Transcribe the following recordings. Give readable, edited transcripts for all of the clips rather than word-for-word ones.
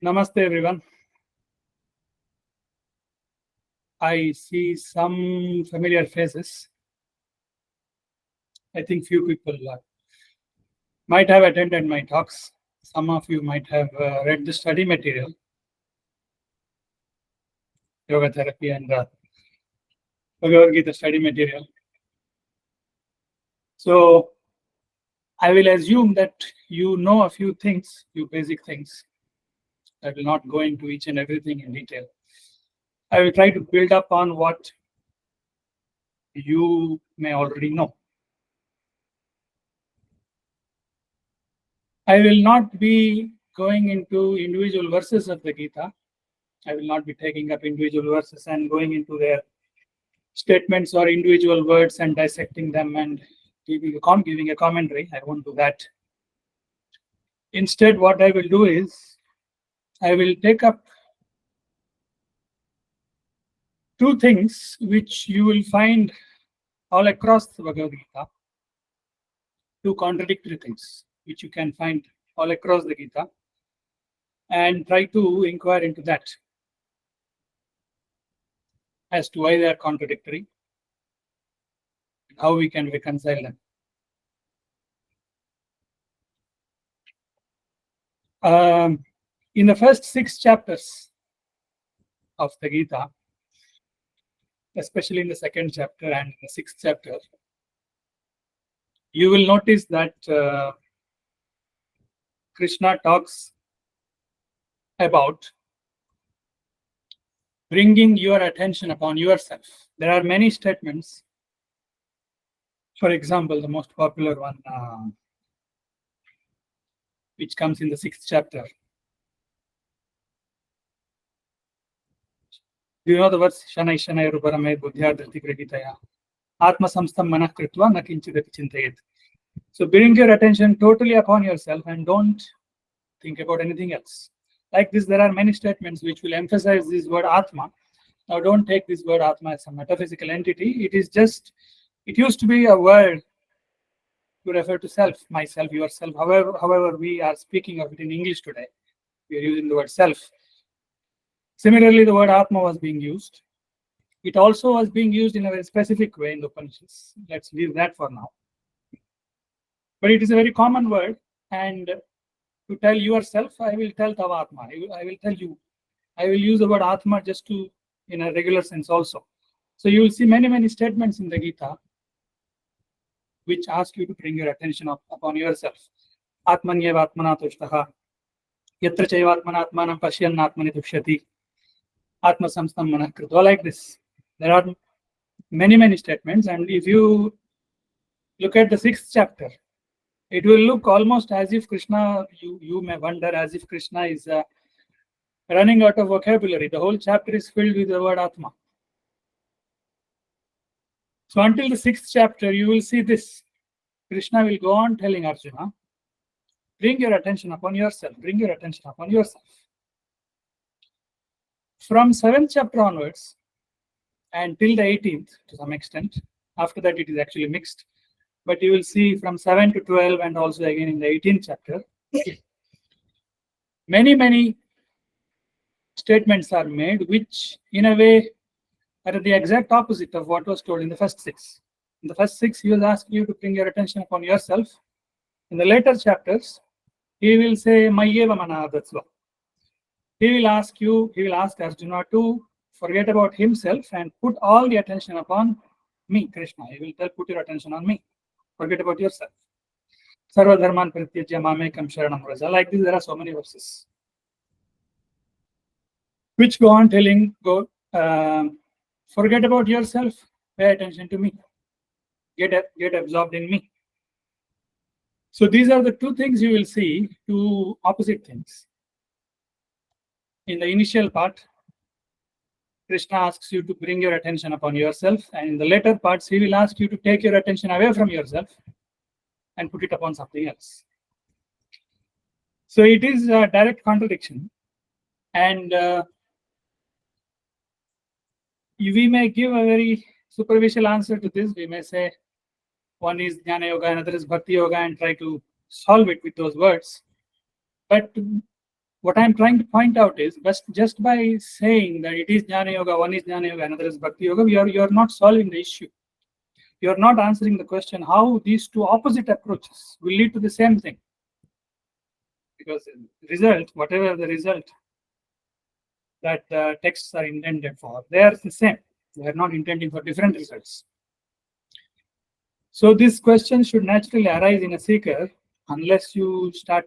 Namaste everyone. I see some familiar faces. I think few people might have attended my talks. Some of you might have read the study material, yoga therapy and Bhagavad Gita study material. So I will assume that you know a few things, few basic things. I will not go into each and everything in detail. I will try to build up on what you may already know. I will not be going into individual verses of the Gita. I will not be taking up individual verses and going into their statements or individual words and dissecting them and giving a commentary. I won't do that. Instead, what I will do is I will take up two things which you will find all across the Bhagavad Gita, two contradictory things which you can find all across the Gita, and try to inquire into that as to why they are contradictory, how we can reconcile them. In the first 6 chapters of the Gita, especially in the 2nd chapter and the 6th chapter, you will notice that Krishna talks about bringing your attention upon yourself. There are many statements. For example, the most popular one, which comes in the 6th chapter. Do you know the verse? Shanai Shanai Ruparame Buddhyardhati Grahitaya Atma Samstam Manah Kritva Nakinchidati Chintayet. So bring your attention totally upon yourself and don't think about anything else. Like this, there are many statements which will emphasize this word Atma. Now, don't take this word Atma as a metaphysical entity. It used to be a word to refer to self, myself, yourself. However, we are speaking of it in English today. We are using the word self. Similarly, the word Atma was being used. It also was being used in a very specific way in the Upanishads. Let's leave that for now. But it is a very common word, and to tell yourself, I will tell Tavatma. I will tell you. I will use the word Atma just to, in a regular sense also. So you will see many statements in the Gita which ask you to bring your attention upon yourself. Atmanyev Atmana Tushtaha. Yatra Chaivatmana Atmanam Pashyan Atmani Tushyati. Atma Samstam Manah Kritva. Like this. There are many statements, and if you look at the 6th chapter, it will look almost as if Krishna, you may wonder, as if Krishna is running out of vocabulary. The whole chapter is filled with the word Atma. So until the 6th chapter, you will see this. Krishna will go on telling Arjuna, bring your attention upon yourself. Bring your attention upon yourself. From 7th chapter onwards, and till the 18th to some extent, after that it is actually mixed. But you will see from 7 to 12 and also again in the 18th chapter, many statements are made which in a way are the exact opposite of what was told in the first 6. In the first 6, he will ask you to bring your attention upon yourself. In the later chapters, he will say, Mayeva Manadatsva. He will ask Arjuna to forget about himself and put all the attention upon me, Krishna. He will tell, put your attention on me. Forget about yourself. Sarva Dharman Pratyajya Mamekam Sharanam Vraja. Like this, there are so many verses which go on telling, forget about yourself, pay attention to me. Get absorbed in me. So these are the two things you will see, two opposite things. In the initial part, Krishna asks you to bring your attention upon yourself, and in the later parts, he will ask you to take your attention away from yourself and put it upon something else. So it is a direct contradiction, and we may give a very superficial answer to this. We may say one is Jnana Yoga, another is Bhakti Yoga, and try to solve it with those words. But what I'm trying to point out is, just by saying that it is Jnana Yoga, one is Jnana Yoga, another is Bhakti Yoga, you're not solving the issue. You're not answering the question how these two opposite approaches will lead to the same thing. Because the result, whatever the result that the texts are intended for, they are the same. They are not intending for different results. So this question should naturally arise in a seeker unless you start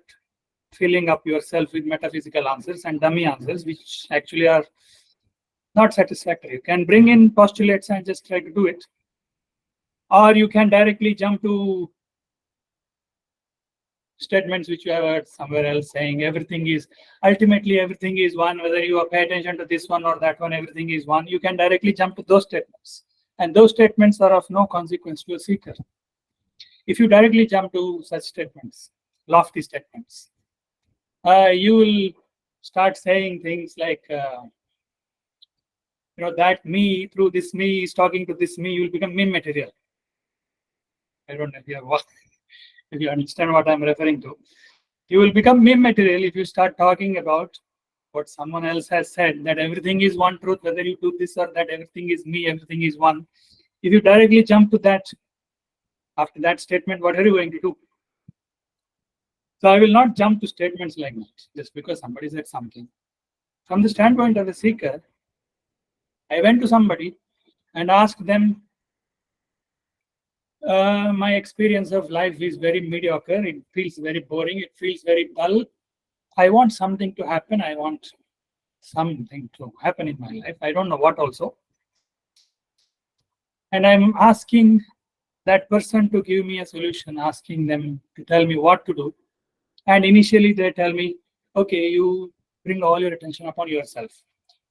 filling up yourself with metaphysical answers and dummy answers, which actually are not satisfactory. You can bring in postulates and just try to do it. Or you can directly jump to statements which you have heard somewhere else saying ultimately everything is one, whether you pay attention to this one or that one, everything is one. You can directly jump to those statements. And those statements are of no consequence to a seeker. If you directly jump to such statements, lofty statements, you will start saying things like, that me, through this me is talking to this me, you will become meme material. I don't know if you understand what I'm referring to. You will become meme material if you start talking about what someone else has said, that everything is one truth, whether you do this or that, everything is me, everything is one. If you directly jump to that, after that statement, what are you going to do? So I will not jump to statements like that just because somebody said something. From the standpoint of the seeker, I went to somebody and asked them, my experience of life is very mediocre. It feels very boring. It feels very dull. I want something to happen. I want something to happen in my life. I don't know what also. And I'm asking that person to give me a solution, asking them to tell me what to do. And initially they tell me, okay, you bring all your attention upon yourself.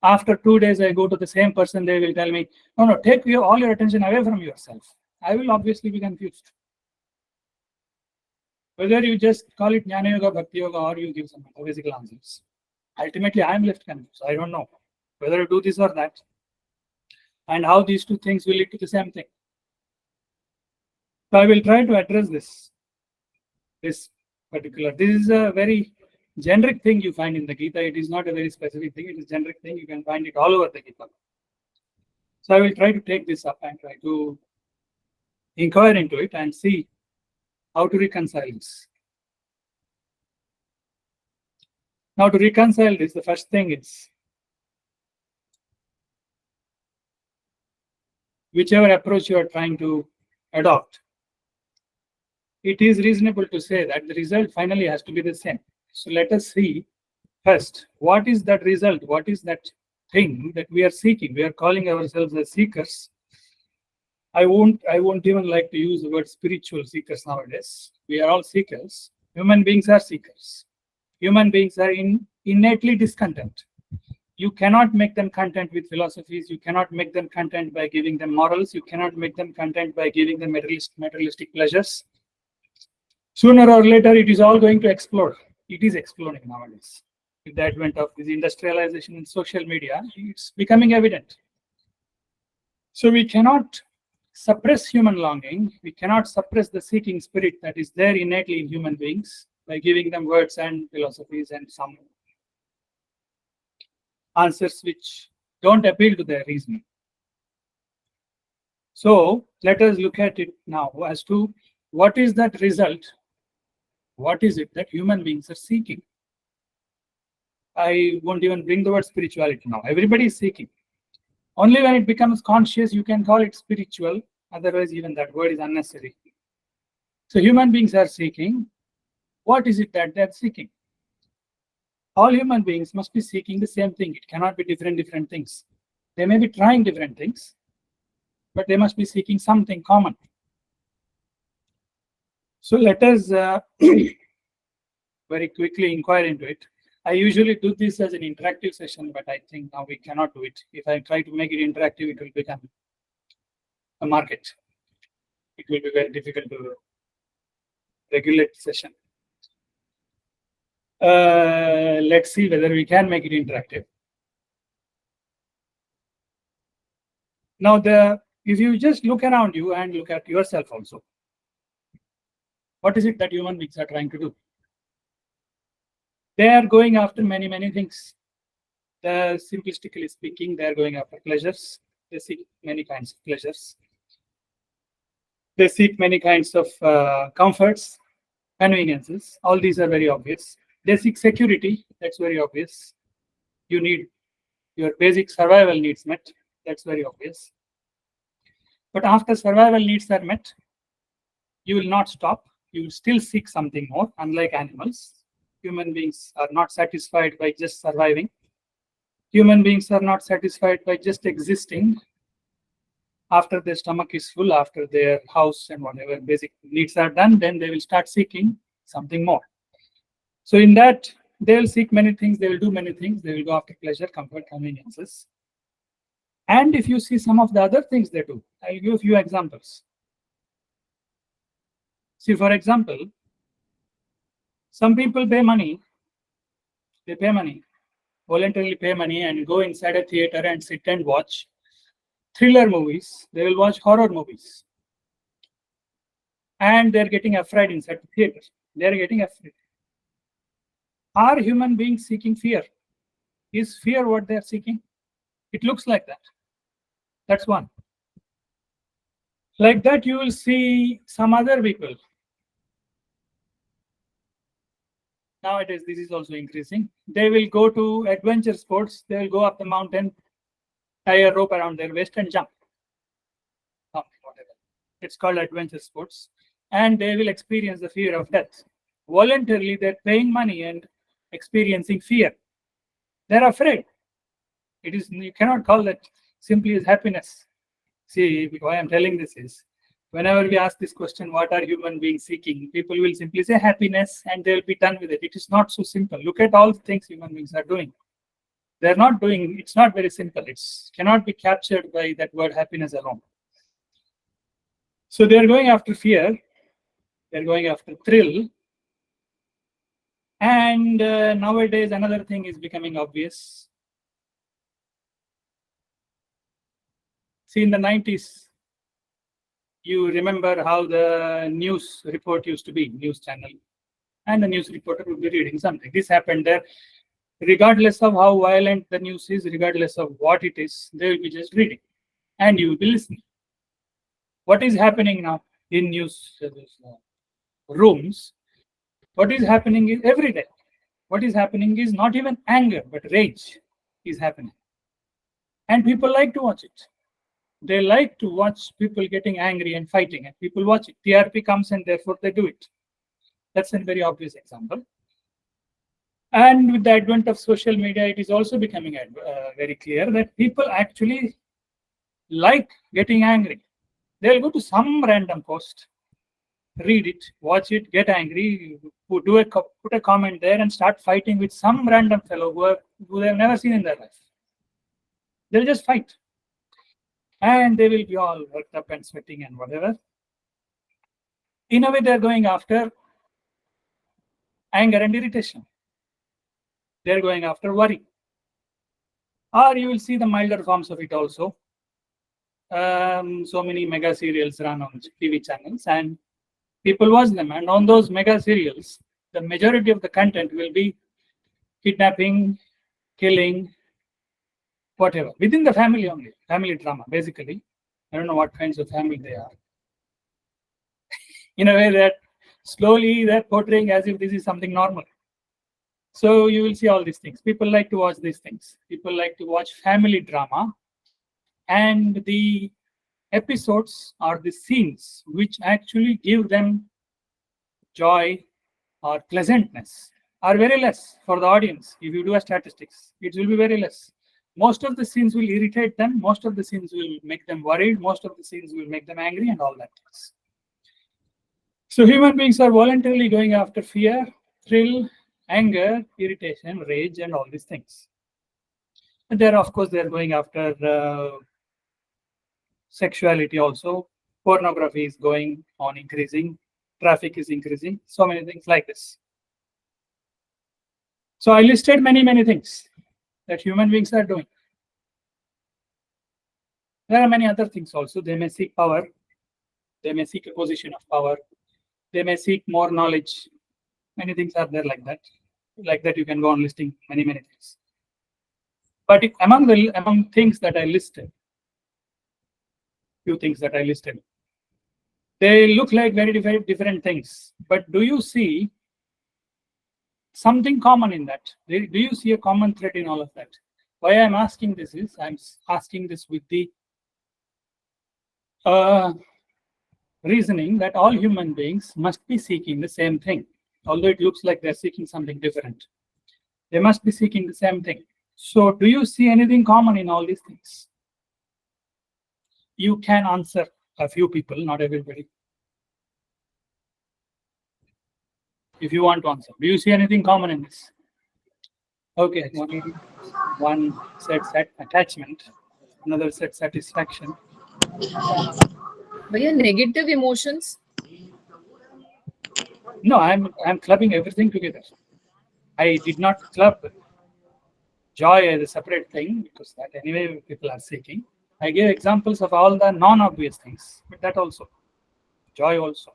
After 2 days, I go to the same person, they will tell me, no, take all your attention away from yourself. I will obviously be confused. Whether you just call it Jnana Yoga, Bhakti Yoga, or you give some metaphysical answers. Ultimately, I am left confused. I don't know whether to do this or that, and how these two things will lead to the same thing. So I will try to address this particular. This is a very generic thing you find in the Gita. It is not a very specific thing. It is a generic thing. You can find it all over the Gita. So I will try to take this up and try to inquire into it and see how to reconcile this. Now, to reconcile this, the first thing is, whichever approach you are trying to adopt, it is reasonable to say that the result finally has to be the same. So let us see first, what is that result? What is that thing that we are seeking? We are calling ourselves as seekers. I won't even like to use the word spiritual seekers nowadays. We are all seekers. Human beings are seekers. Human beings are innately discontent. You cannot make them content with philosophies. You cannot make them content by giving them morals. You cannot make them content by giving them materialistic pleasures. Sooner or later, it is all going to explode. It is exploding nowadays. With the advent of this industrialization and social media, it's becoming evident. So we cannot suppress human longing. We cannot suppress the seeking spirit that is there innately in human beings by giving them words and philosophies and some answers which don't appeal to their reasoning. So let us look at it now as to what is that result. What is it that human beings are seeking? I won't even bring the word spirituality now. Everybody is seeking. Only when it becomes conscious, you can call it spiritual. Otherwise, even that word is unnecessary. So human beings are seeking. What is it that they're seeking? All human beings must be seeking the same thing. It cannot be different things. They may be trying different things, but they must be seeking something common. So let us very quickly inquire into it. I usually do this as an interactive session, but I think now we cannot do it. If I try to make it interactive, it will become a market. It will be very difficult to regulate the session. Let's see whether we can make it interactive. Now, if you just look around you and look at yourself also, what is it that human beings are trying to do? They are going after many, many things. Simplistically speaking, they are going after pleasures. They seek many kinds of pleasures. They seek many kinds of comforts, conveniences. All these are very obvious. They seek security. That's very obvious. You need your basic survival needs met. That's very obvious. But after survival needs are met, you will not stop. You will still seek something more. Unlike animals, human beings are not satisfied by just surviving. Human beings are not satisfied by just existing. After their stomach is full, after their house and whatever basic needs are done, then they will start seeking something more. So in that, they will seek many things, they will do many things, they will go after pleasure, comfort, conveniences. And if you see some of the other things they do, I'll give a few examples. See, for example, some people pay money, voluntarily pay money and go inside a theater and sit and watch thriller movies. They will watch horror movies. And they're getting afraid inside the theater. They're getting afraid. Are human beings seeking fear? Is fear what they're seeking? It looks like that. That's one. Like that, you will see some other people. Nowadays, this is also increasing. They will go to adventure sports. They will go up the mountain, tie a rope around their waist and jump. Whatever. It's called adventure sports. And they will experience the fear of death. Voluntarily, they're paying money and experiencing fear. They're afraid. It is, you cannot call that simply as happiness. See, why I'm telling this is, whenever we ask this question, what are human beings seeking? People will simply say happiness and they'll be done with it. It is not so simple. Look at all the things human beings are doing. They're not doing, it's not very simple. It cannot be captured by that word happiness alone. So they're going after fear. They're going after thrill. And nowadays, another thing is becoming obvious. See, in the 90s, you remember how the news report used to be, news channel, and the news reporter would be reading something. This happened there. Regardless of how violent the news is, regardless of what it is, they will be just reading, and you will be listening. What is happening now in news rooms? What is happening is every day. What is happening is not even anger, but rage is happening. And people like to watch it. They like to watch people getting angry and fighting, and people watch it. TRP comes and therefore they do it. That's a very obvious example. And with the advent of social media, it is also becoming very clear that people actually like getting angry. They'll go to some random post, read it, watch it, get angry, put a comment there and start fighting with some random fellow who they've never seen in their life. They'll just fight. And they will be all worked up and sweating and whatever. In a way, they're going after anger and irritation. They're going after worry. Or you will see the milder forms of it also. So many mega serials run on TV channels and people watch them. And on those mega serials, the majority of the content will be kidnapping, killing, whatever. Within the family only. Family drama, basically. I don't know what kinds of family they are. In a way that slowly they're portraying as if this is something normal. So you will see all these things. People like to watch these things. People like to watch family drama. And the episodes or the scenes which actually give them joy or pleasantness are very less for the audience. If you do a statistics, it will be very less. Most of the scenes will irritate them. Most of the scenes will make them worried. Most of the scenes will make them angry and all that. So human beings are voluntarily going after fear, thrill, anger, irritation, rage, and all these things. And there, of course, they're going after sexuality also. Pornography is going on increasing. Traffic is increasing. So many things like this. So I listed many, many things that human beings are doing. There are many other things also. They may seek power. They may seek a position of power. They may seek more knowledge. Many things are there like that. Like that, you can go on listing many things. But among things that I listed, few things that I listed, they look like very different things. But do you see something common in that? Do you see a common thread in all of that? Why I'm asking this is, I'm asking this with the reasoning that all human beings must be seeking the same thing. Although it looks like they're seeking something different, they must be seeking the same thing. So do you see anything common in all these things? You can answer a few people, not everybody. If you want to answer, do you see anything common in this? Okay, one said attachment, another said satisfaction. But your negative emotions? No, I'm clubbing everything together. I did not club joy as a separate thing because that anyway people are seeking. I gave examples of all the non-obvious things, but that also, joy also.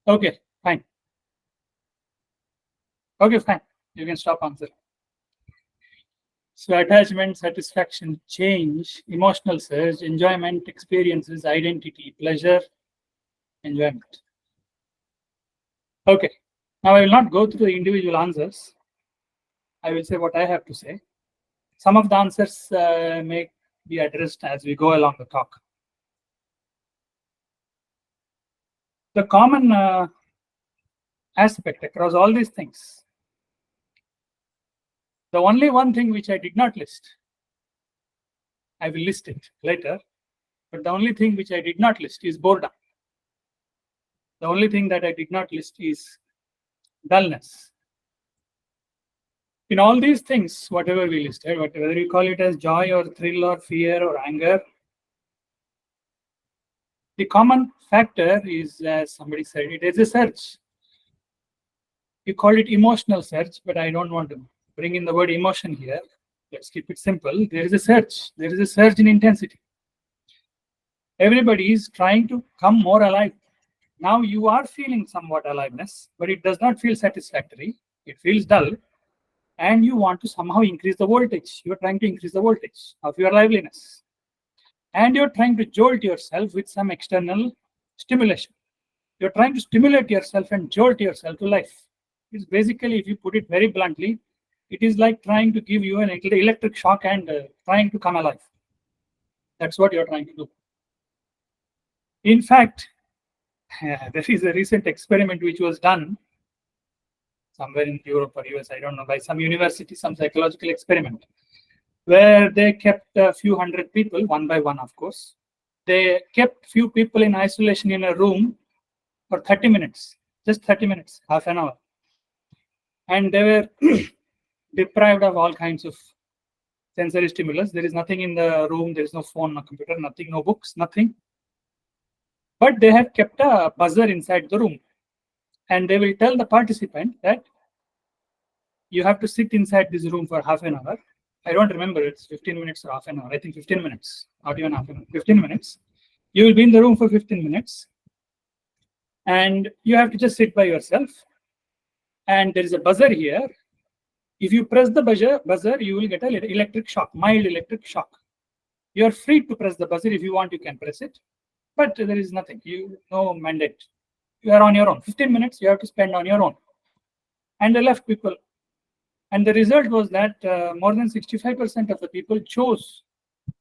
Okay, fine. Okay, fine. You can stop answering. So attachment, satisfaction, change, emotional surge, enjoyment, experiences, identity, pleasure, enjoyment. Okay. Now I will not go through the individual answers. I will say what I have to say. Some of the answers may be addressed as we go along the talk. The common aspect across all these things, the only one thing which I did not list, I will list it later, but the only thing which I did not list is boredom. The only thing that I did not list is dullness. In all these things, whatever we listed, whether you call it as joy or thrill or fear or anger, the common factor is, as somebody said, it is a surge. You call it emotional surge, but I don't want to bring in the word emotion here. Let's keep it simple. There is a surge. There is a surge in intensity. Everybody is trying to come more alive. Now you are feeling somewhat aliveness, but it does not feel satisfactory. It feels dull. And you want to somehow increase the voltage. You're trying to increase the voltage of your liveliness. And you're trying to jolt yourself with some external stimulation. You're trying to stimulate yourself and jolt yourself to life. It's basically, if you put it very bluntly, it is like trying to give you an electric shock and trying to come alive. That's what you're trying to do. In fact, there is a recent experiment which was done somewhere in Europe or US, I don't know, by some university, some psychological experiment, where they kept a few hundred people, one by one, of course. They kept few people in isolation in a room for 30 minutes, just 30 minutes, half an hour. And they were deprived of all kinds of sensory stimulus. There is nothing in the room, there is no phone, no computer, nothing, no books, nothing. But they have kept a buzzer inside the room. And they will tell the participant that you have to sit inside this room for half an hour. I don't remember, it's 15 minutes or half an hour. I think 15 minutes, not even half an hour, 15 minutes. You will be in the room for 15 minutes. And you have to just sit by yourself. And there is a buzzer here. If you press the buzzer, you will get an electric shock, mild electric shock. You are free to press the buzzer. If you want, you can press it. But there is nothing, no mandate. You are on your own. 15 minutes you have to spend on your own. And they left people. And the result was that more than 65% of the people chose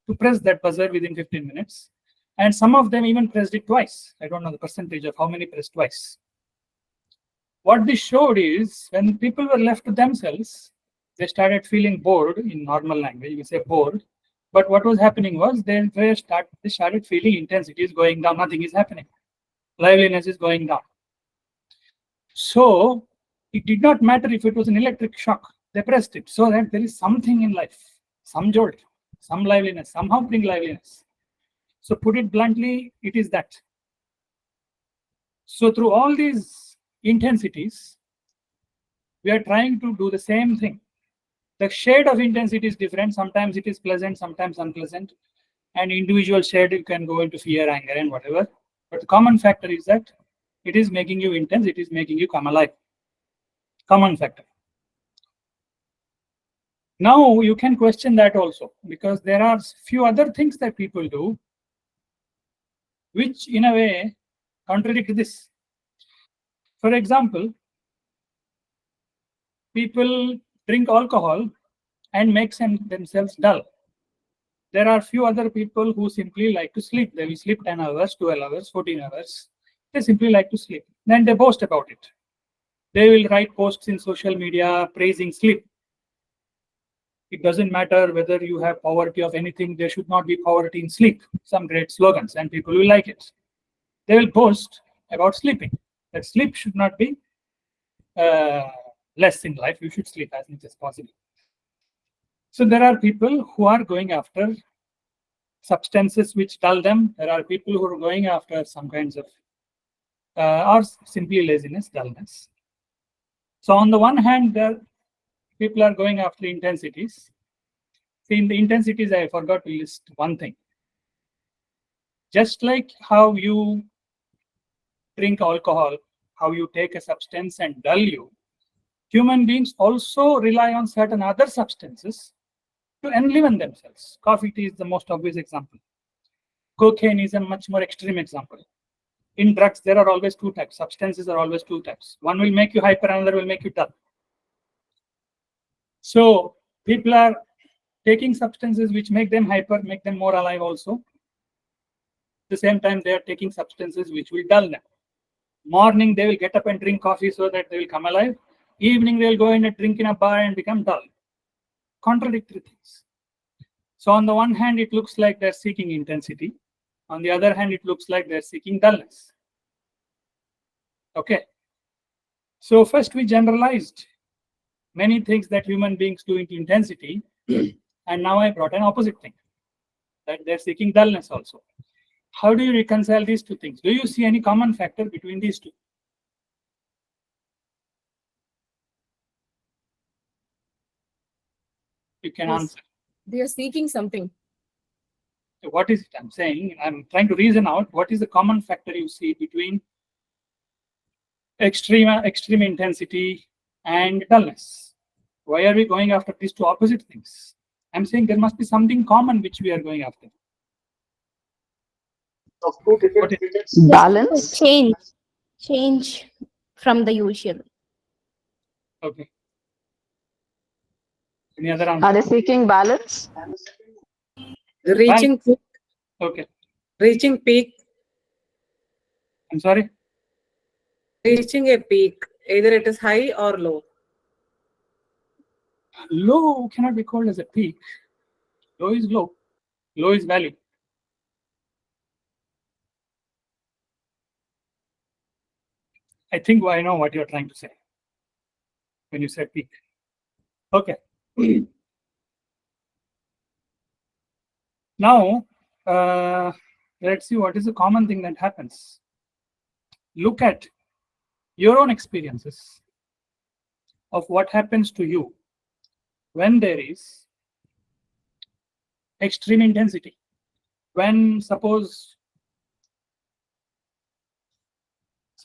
to press that buzzer within 15 minutes. And some of them even pressed it twice. I don't know the percentage of how many pressed twice. What this showed is when people were left to themselves, they started feeling bored. In normal language, we say bored. But what was happening was they started feeling intensity is going down. Nothing is happening. Liveliness is going down. So it did not matter if it was an electric shock. They pressed it so that there is something in life, some jolt, some liveliness, somehow bring liveliness. So put it bluntly, it is that. So through all these intensities, we are trying to do the same thing. The shade of intensity is different. Sometimes it is pleasant, sometimes unpleasant. And individual shade, you can go into fear, anger, and whatever. But the common factor is that it is making you intense, it is making you come alive. Common factor. Now you can question that also, because there are few other things that people do which in a way contradict this. For example, people drink alcohol and make themselves dull. There are few other people who simply like to sleep. They will sleep 10 hours, 12 hours, 14 hours. They simply like to sleep. Then they boast about it. They will write posts in social media praising sleep. It doesn't matter whether you have poverty of anything, there should not be poverty in sleep. Some great slogans, and people will like it. They will boast about sleeping, that sleep should not be less in life. You should sleep as much as possible. So there are people who are going after substances which dull them. There are people who are going after some kinds of, or simply laziness, dullness. So on the one hand, people are going after intensities. See, in the intensities, I forgot to list one thing. Just like how you drink alcohol, how you take a substance and dull you, human beings also rely on certain other substances to enliven themselves. Coffee, tea is the most obvious example. Cocaine is a much more extreme example. In drugs, there are always two types. Substances are always two types. One will make you hyper, another will make you dull. So people are taking substances which make them hyper, make them more alive also. At the same time, they are taking substances which will dull them. Morning, they will get up and drink coffee so that they will come alive. Evening, they will go in and drink in a bar and become dull. Contradictory things. So on the one hand, it looks like they're seeking intensity. On the other hand, it looks like they're seeking dullness. Okay. So first we generalized many things that human beings do into intensity. And now I brought an opposite thing, that they're seeking dullness also. How do you reconcile these two things? Do you see any common factor between these two? You can answer. They are seeking something. So what is it? I'm saying, I'm trying to reason out what is the common factor you see between extreme intensity and dullness. Why are we going after these two opposite things? I'm saying there must be something common which we are going after. Balance. Change from the usual. Okay. Any other answer? Are they seeking balance? Reaching peak. Okay. Reaching peak. I'm sorry? Reaching a peak. Either it is high or low. Low cannot be called as a peak. Low is low. Low is valley. I think I know what you're trying to say when you say peak. Okay. Now, let's see what is the common thing that happens. Look at your own experiences of what happens to you when there is extreme intensity. When suppose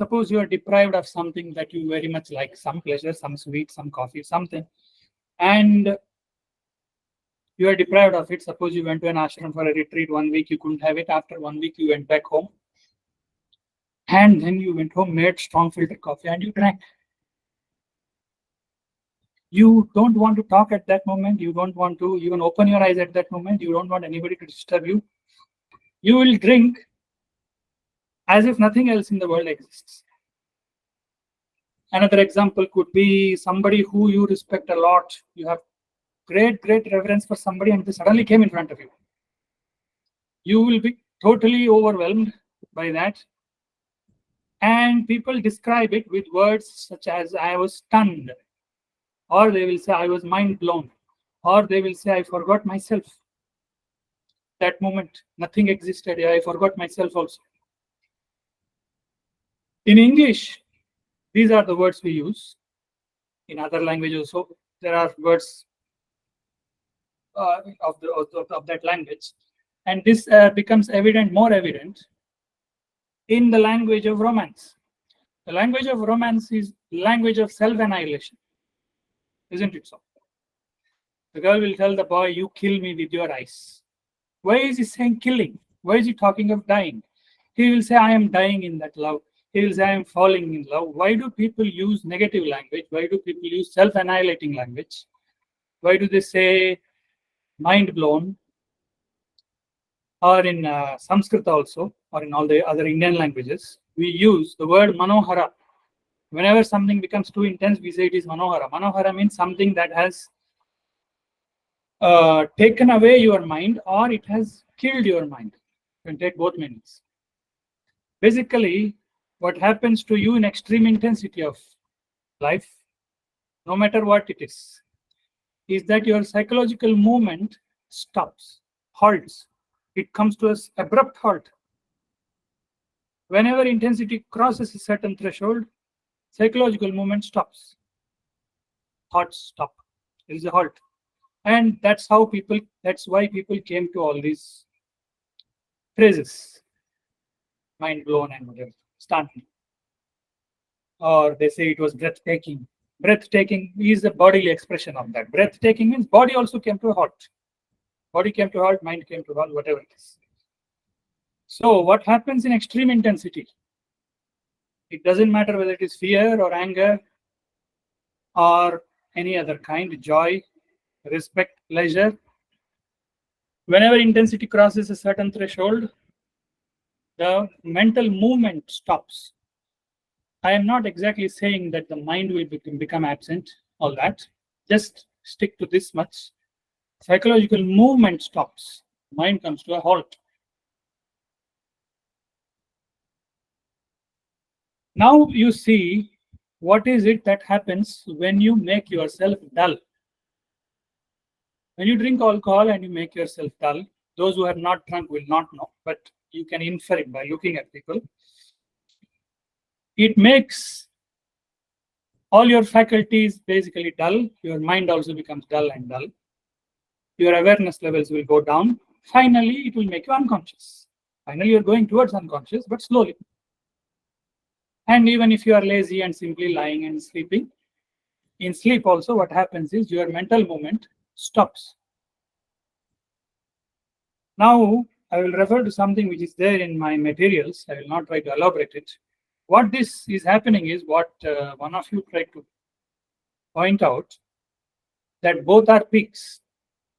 you are deprived of something that you very much like, some pleasure, some sweet, some coffee, something, and you are deprived of it. Suppose you went to an ashram for a retreat 1 week, you couldn't have it. After 1 week, you went back home. And then you went home, made strong filtered coffee, and you drank. You don't want to talk at that moment. You don't want to even open your eyes at that moment. You don't want anybody to disturb you. You will drink as if nothing else in the world exists. Another example could be somebody who you respect a lot. You have great reverence for somebody, and they suddenly came in front of you. You will be totally overwhelmed by that. And people describe it with words such as, I was stunned. Or they will say, I was mind blown. Or they will say, I forgot myself. That moment, nothing existed. I forgot myself also. In English, these are the words we use. In other languages also, there are words of that language. And this becomes more evident in the language of romance. The language of romance is language of self-annihilation. Isn't it so? The girl will tell the boy, you kill me with your eyes. Why is he saying killing? Why is he talking of dying? He will say, I am dying in that love. He will say, I am falling in love. Why do people use negative language? Why do people use self-annihilating language? Why do they say mind blown? Or in Sanskrit also, or in all the other Indian languages, we use the word manohara. Whenever something becomes too intense, we say it is manohara. Manohara means something that has taken away your mind, or it has killed your mind. You can take both meanings. Basically, what happens to you in extreme intensity of life, no matter what it is that your psychological movement stops, halts. It comes to an abrupt halt. Whenever intensity crosses a certain threshold, psychological movement stops. Thoughts stop. There is a halt. And that's why people came to all these phrases. Mind blown and whatever. Stunned. Or they say it was breathtaking. Breathtaking is a bodily expression of that. Breathtaking means body also came to a halt. Body came to a halt, mind came to a halt, whatever it is. So what happens in extreme intensity? It doesn't matter whether it is fear or anger or any other kind, joy, respect, pleasure. Whenever intensity crosses a certain threshold, the mental movement stops. I am not exactly saying that the mind will become absent, all that. Just stick to this much. Psychological movement stops. Mind comes to a halt. Now you see what is it that happens when you make yourself dull. When you drink alcohol and you make yourself dull, those who have not drunk will not know, but you can infer it by looking at people. It makes all your faculties basically dull. Your mind also becomes dull and dull. Your awareness levels will go down. Finally, it will make you unconscious. Finally, you're going towards unconscious, but slowly. And even if you are lazy and simply lying and sleeping, in sleep also what happens is your mental movement stops. Now, I will refer to something which is there in my materials. I will not try to elaborate it. What this is happening is what one of you tried to point out, that both are peaks.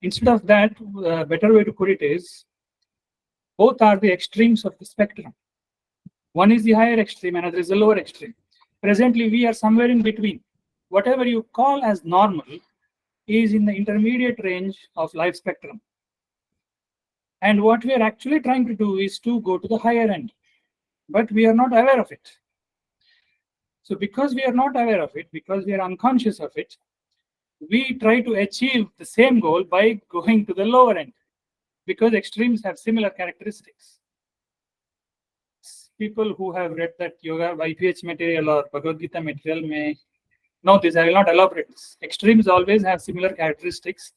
Instead of that, a better way to put it is, both are the extremes of the spectrum. One is the higher extreme, another is the lower extreme. Presently, we are somewhere in between. Whatever you call as normal is in the intermediate range of life spectrum. And what we are actually trying to do is to go to the higher end, but we are not aware of it. So because we are not aware of it, because we are unconscious of it, we try to achieve the same goal by going to the lower end, because extremes have similar characteristics. People who have read that Yoga YPH material or Bhagavad Gita material may know this. I will not elaborate this. Extremes always have similar characteristics.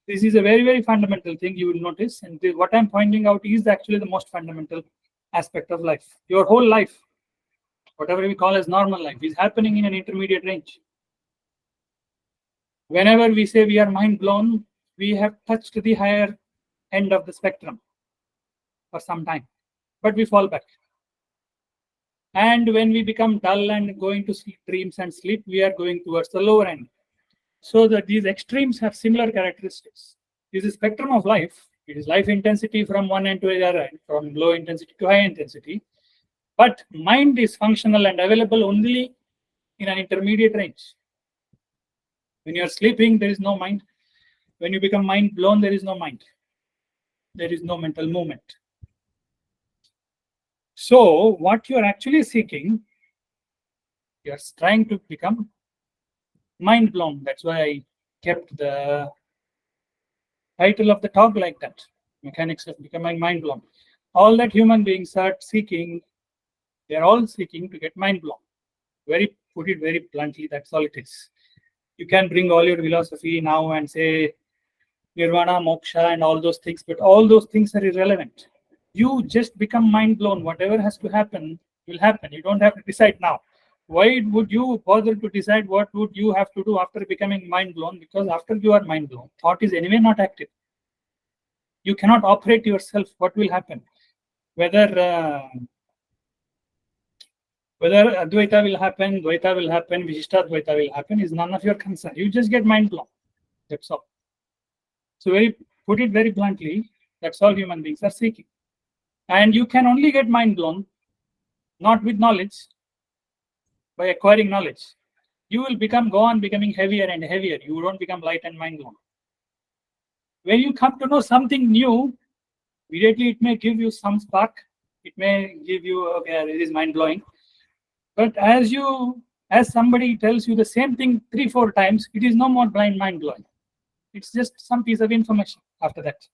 This is a very, very fundamental thing you will notice. And what I'm pointing out is actually the most fundamental aspect of life. Your whole life, whatever we call as normal life, is happening in an intermediate range. Whenever we say we are mind blown, we have touched the higher end of the spectrum for some time, but we fall back. And when we become dull and going to sleep, dreams and sleep, we are going towards the lower end. So that these extremes have similar characteristics. This is a spectrum of life. It is life intensity from one end to the other end, from low intensity to high intensity. But mind is functional and available only in an intermediate range. When you are sleeping, there is no mind. When you become mind blown, there is no mind. There is no mental movement. So what you are actually seeking, you are trying to become mind blown. That's why I kept the title of the talk like that. Mechanics of becoming mind blown. All that human beings are seeking, they are all seeking to get mind blown. Put it very bluntly, that's all it is. You can bring all your philosophy now and say nirvana, moksha, and all those things, but all those things are irrelevant. You just become mind blown. Whatever has to happen will happen. You don't have to decide now. Why would you bother to decide what would you have to do after becoming mind blown? Because after you are mind blown, thought is anyway not active. You cannot operate yourself. What will happen? Whether Advaita will happen, Dvaita will happen, Vishishtadvaita will happen is none of your concern. You just get mind blown. That's all. So put it very bluntly, that's all human beings are seeking. And you can only get mind blown, not with knowledge, by acquiring knowledge. You will go on becoming heavier and heavier. You don't become light and mind blown. When you come to know something new, immediately it may give you some spark. It may give you, okay, it is mind blowing. But as somebody tells you the same thing 3-4 times, it is no more blind mind blowing. It's just some piece of information after that.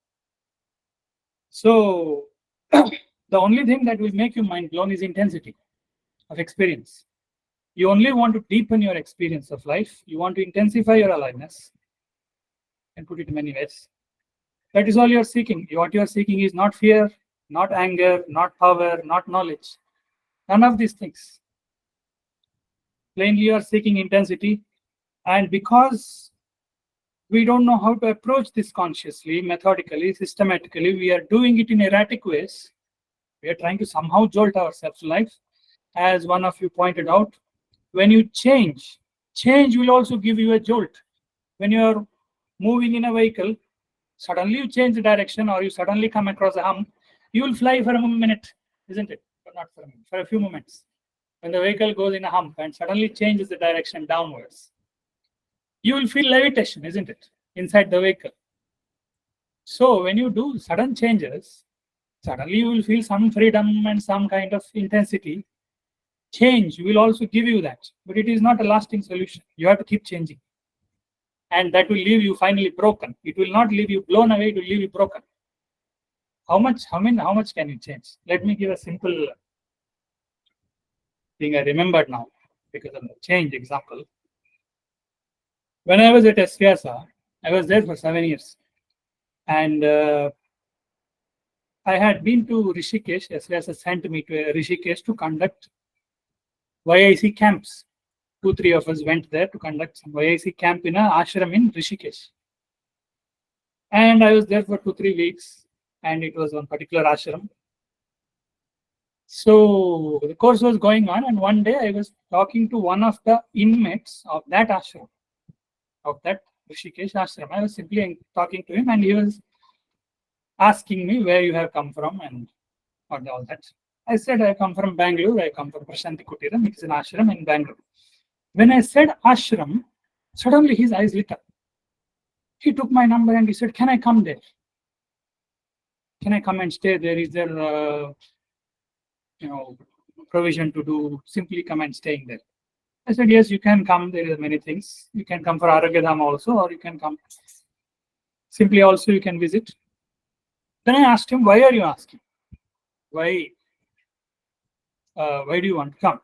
So the only thing that will make you mind blown is intensity of experience. You only want to deepen your experience of life. You want to intensify your aliveness, and put it in many ways. That is all you're seeking. What you're seeking is not fear, not anger, not power, not knowledge. None of these things. Plainly, you're seeking intensity. And because we don't know how to approach this consciously, methodically, systematically, we are doing it in erratic ways. We are trying to somehow jolt ourselves to life. As one of you pointed out, when you change will also give you a jolt. When you're moving in a vehicle, suddenly you change the direction or you suddenly come across a hump, you will fly for a minute, isn't it? But not for a minute, for a few moments. When the vehicle goes in a hump and suddenly changes the direction downwards, you will feel levitation, isn't it? Inside the vehicle. So when you do sudden changes, suddenly you will feel some freedom and some kind of intensity. Change will also give you that, but it is not a lasting solution. You have to keep changing. And that will leave you finally broken. It will not leave you blown away, it will leave you broken. How much can you change? Let me give a simple thing I remembered now because of the change example. When I was at SVYASA, I was there for 7 years. And I had been to Rishikesh. SVYASA sent me to Rishikesh to conduct YIC camps. 2-3 of us went there to conduct some YIC camp in an ashram in Rishikesh. And I was there for 2-3 weeks, and it was one particular ashram. So the course was going on, and one day I was talking to one of the inmates of that ashram, of that Rishikesh ashram. I was simply talking to him, and he was asking me where you have come from and all that. I said, I come from Bangalore. I come from Prashanti Kutiram. It is an ashram in Bangalore. When I said ashram, suddenly his eyes lit up. He took my number and he said, can I come there? Can I come and stay there? Is there, provision to do simply come and staying there? I said, yes, you can come. There are many things. You can come for Aragyadham also, or you can come simply also you can visit. Then I asked him, why are you asking? Why do you want to come?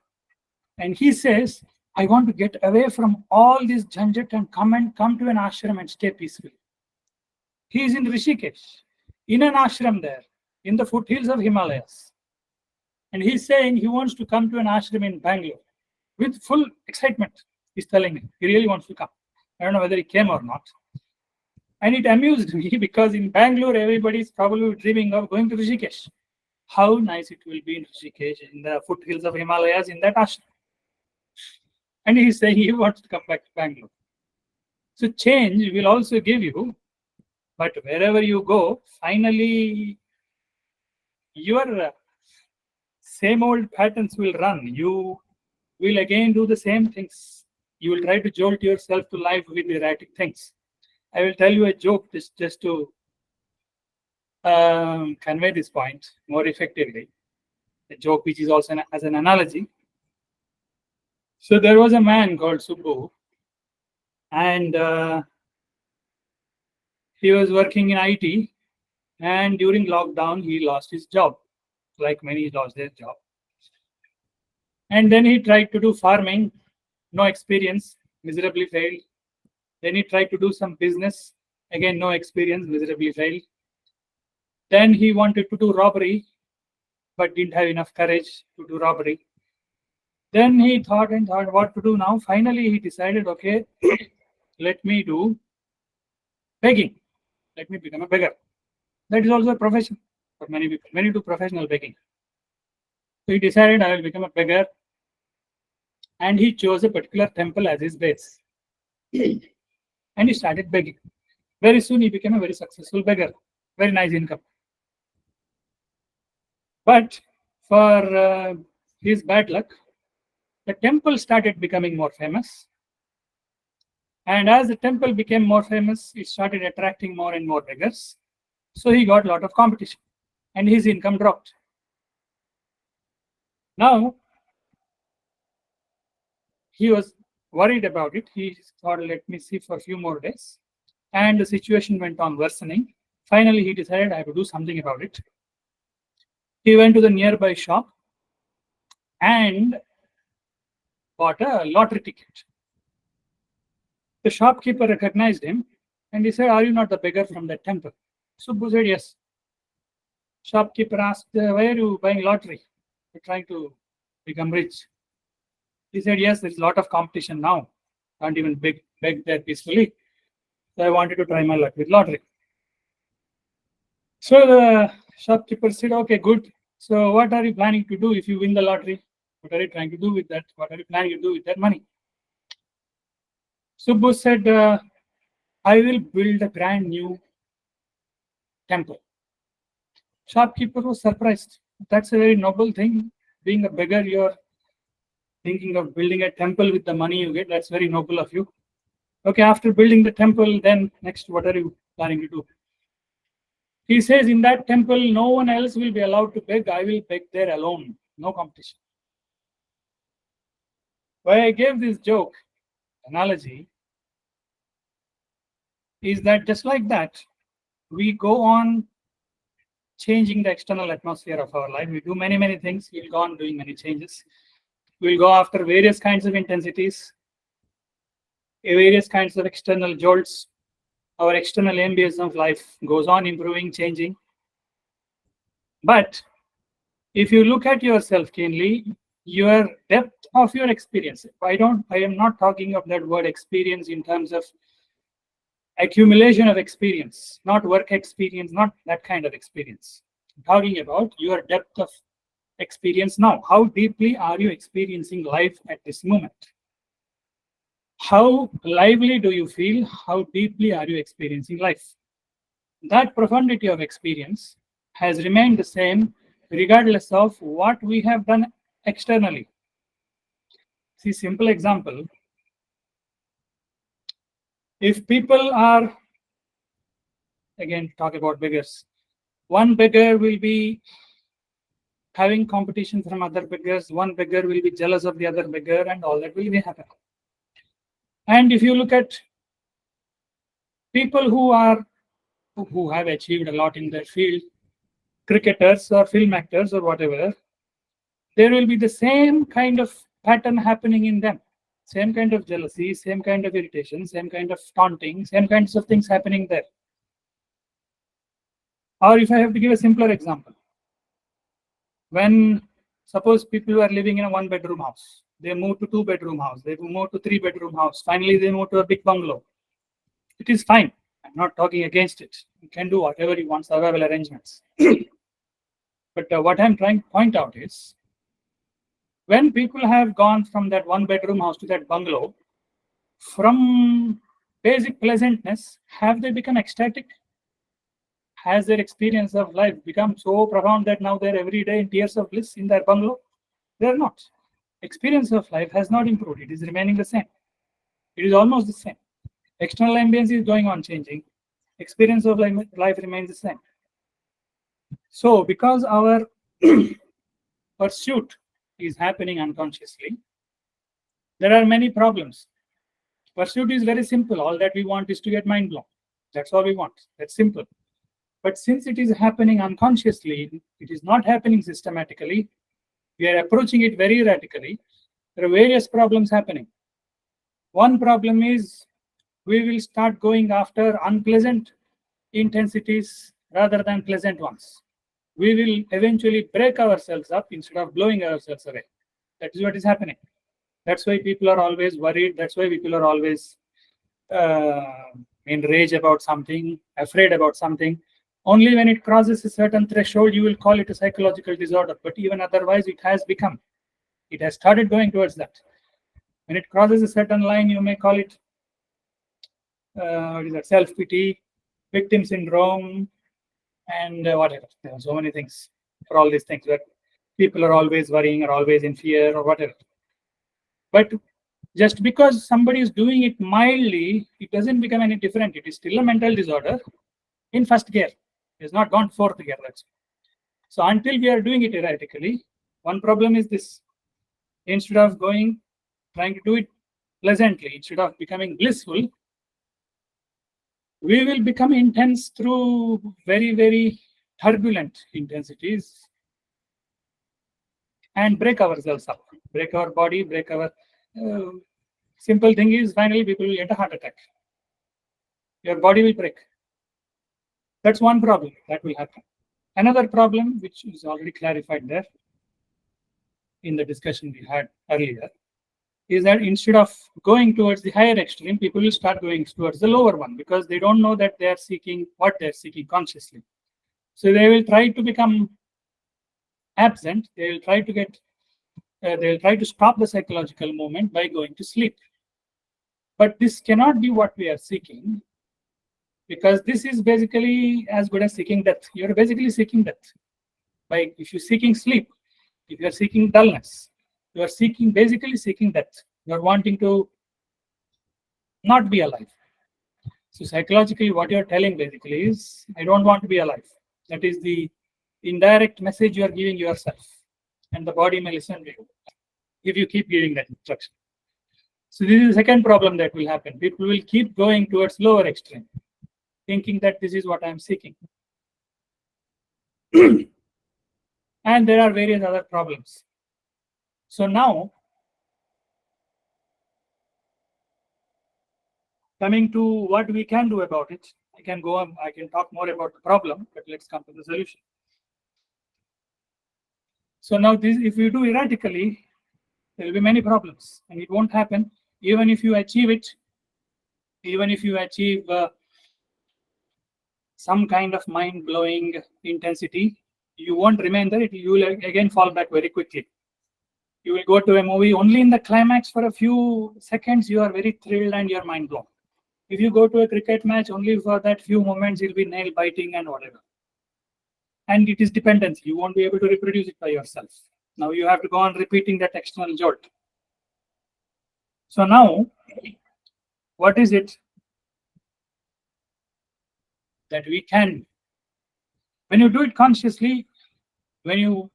And he says, I want to get away from all this janjat and come to an ashram and stay peacefully. He is in Rishikesh, in an ashram there, in the foothills of Himalayas. And he's saying he wants to come to an ashram in Bangalore with full excitement. He's telling me he really wants to come. I don't know whether he came or not. And it amused me because in Bangalore, everybody is probably dreaming of going to Rishikesh. How nice it will be in Rishikesh, in the foothills of Himalayas, in that ashram. And he's saying he wants to come back to Bangalore. So change will also give you, but wherever you go, finally, your same old patterns will run. You will again do the same things. You will try to jolt yourself to life with erratic things. I will tell you a joke just to convey this point more effectively. A joke which is also as an analogy. So there was a man called Subbu, and he was working in IT, and during lockdown he lost his job. Like many lost their job. And then he tried to do farming, no experience, miserably failed. Then he tried to do some business, again no experience, miserably failed. Then he wanted to do robbery, but didn't have enough courage to do robbery. Then he thought and thought what to do now. Finally, he decided, okay, let me do begging. Let me become a beggar. That is also a profession for many people. Many do professional begging. So he decided, I will become a beggar. And he chose a particular temple as his base. And he started begging. Very soon he became a very successful beggar. Very nice income. But for his bad luck, the temple started becoming more famous. And as the temple became more famous, it started attracting more and more beggars. So he got a lot of competition and his income dropped. Now, he was worried about it. He thought, let me see for a few more days. And the situation went on worsening. Finally, he decided I have to do something about it. He went to the nearby shop and bought a lottery ticket. The shopkeeper recognized him and he said, are you not the beggar from that temple? Subbu said, yes. Shopkeeper asked, why are you buying lottery? You're trying to become rich. He said, yes, there's a lot of competition now. Can't even beg there peacefully. So I wanted to try my luck with lottery. So the shopkeeper said, okay, good. So what are you planning to do if you win the lottery? What are you trying to do with that? What are you planning to do with that money? Subbu said, I will build a brand new temple. Shopkeeper was surprised. That's a very noble thing. Being a beggar, you're thinking of building a temple with the money you get. That's very noble of you. Okay, after building the temple, then next, what are you planning to do? He says, in that temple, no one else will be allowed to beg. I will beg there alone. No competition. Why I gave this joke, analogy, is that just like that, we go on changing the external atmosphere of our life. We do many, many things. We'll go on doing many changes. We'll go after various kinds of intensities, various kinds of external jolts. Our external ambience of life goes on improving, changing. But if you look at yourself keenly, your depth of your experience, I am not talking of that word experience in terms of accumulation of experience, not work experience, not that kind of experience. I'm talking about your depth of experience now. How deeply are you experiencing life at this moment? How lively do you feel? How deeply are you experiencing life? That profundity of experience has remained the same regardless of what we have done externally. See, simple example. If people are, again, talk about beggars. One beggar will be having competition from other beggars. One beggar will be jealous of the other beggar, and all that will be happening. And if you look at people who have achieved a lot in their field, cricketers or film actors or whatever, there will be the same kind of pattern happening in them. Same kind of jealousy, same kind of irritation, same kind of taunting, same kinds of things happening there. Or if I have to give a simpler example, when suppose people are living in a 1-bedroom house, they move to 2-bedroom house, they move to 3-bedroom house, finally they move to a big bungalow. It is fine. I'm not talking against it. You can do whatever you want, survival arrangements. But what I'm trying to point out is, when people have gone from that 1-bedroom house to that bungalow, from basic pleasantness, have they become ecstatic? Has their experience of life become so profound that now they're every day in tears of bliss in their bungalow? They're not. Experience of life has not improved. It is remaining the same. It is almost the same. External ambience is going on changing. Experience of life remains the same. So because our pursuit is happening unconsciously, there are many problems. Pursuit is very simple. All that we want is to get mind blown. That's all we want. That's simple. But since it is happening unconsciously, it is not happening systematically, we are approaching it very erratically. There are various problems happening. One problem is we will start going after unpleasant intensities rather than pleasant ones. We will eventually break ourselves up instead of blowing ourselves away. That is what is happening. That's why people are always worried. That's why people are always in rage about something, afraid about something. Only when it crosses a certain threshold, you will call it a psychological disorder. But even otherwise, it has started going towards that. When it crosses a certain line, you may call it self-pity, victim syndrome, and whatever. There are so many things for all these things where people are always worrying or always in fear or whatever. But just because somebody is doing it mildly, it doesn't become any different. It is still a mental disorder in first gear. It has not gone fourth gear. So until we are doing it erratically, one problem is this. Instead of trying to do it pleasantly, instead of becoming blissful, we will become intense through very, very turbulent intensities and break ourselves up, break our body, break our... simple thing is, finally people will get a heart attack. Your body will break. That's one problem that will happen. Another problem, which is already clarified there in the discussion we had earlier, is that instead of going towards the higher extreme, people will start going towards the lower one because they don't know that they are seeking what they're seeking consciously. So they will try to become absent. They will try to stop the psychological movement by going to sleep. But this cannot be what we are seeking, because this is basically as good as seeking death. You're basically seeking death. If you're seeking sleep, if you're seeking dullness, you are basically seeking death. You're wanting to not be alive. So psychologically, what you're telling basically is, I don't want to be alive. That is the indirect message you are giving yourself. And the body may listen to you if you keep giving that instruction. So this is the second problem that will happen. People will keep going towards lower extreme, thinking that this is what I'm seeking. And there are various other problems. So now, coming to what we can do about it, I can talk more about the problem, but let's come to the solution. So now if you do erratically, there will be many problems, and it won't happen even if you achieve it, even if you achieve some kind of mind-blowing intensity, you won't remain there. You will again fall back very quickly. You will go to a movie only in the climax for a few seconds, you are very thrilled and your mind blown. If you go to a cricket match, only for that few moments, you'll be nail biting and whatever. And it is dependency. You won't be able to reproduce it by yourself. Now you have to go on repeating that external jolt. So now, what is it that we can, when you do it consciously, when you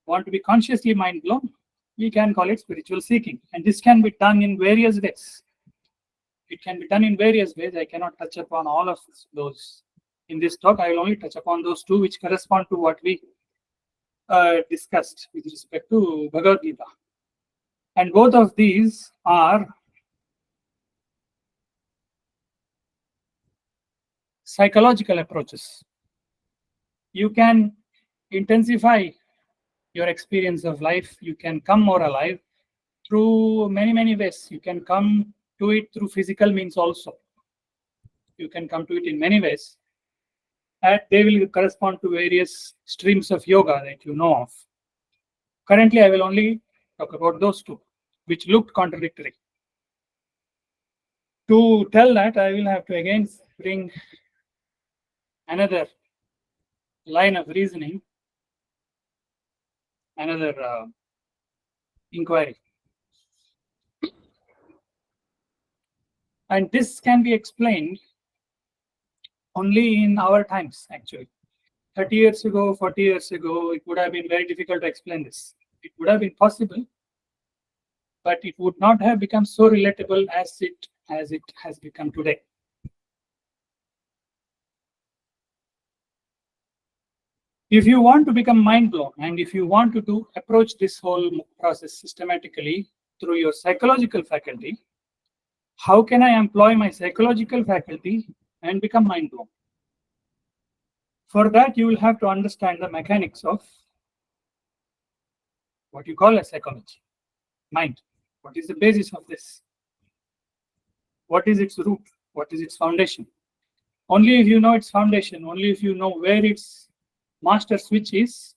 want to be consciously mind blown, we can call it spiritual seeking. And this can be done in various ways. It can be done in various ways. I cannot touch upon all of those in this talk. I will only touch upon those two which correspond to what we discussed with respect to Bhagavad Gita. And both of these are psychological approaches. You can intensify your experience of life. You can come more alive through many, many ways. You can come to it through physical means also. You can come to it in many ways. And they will correspond to various streams of yoga that you know of. Currently, I will only talk about those two, which looked contradictory. To tell that, I will have to again bring another line of reasoning, another inquiry. And this can be explained only in our times, actually. 30 years ago, 40 years ago, it would have been very difficult to explain this. It would have been possible, but it would not have become so relatable as it has become today. If you want to become mind blown, and if you want to approach this whole process systematically through your psychological faculty, how can I employ my psychological faculty and become mind blown? For that, you will have to understand the mechanics of what you call as psychology. Mind. What is the basis of this? What is its root? What is its foundation? Only if you know its foundation, only if you know where its master switch is,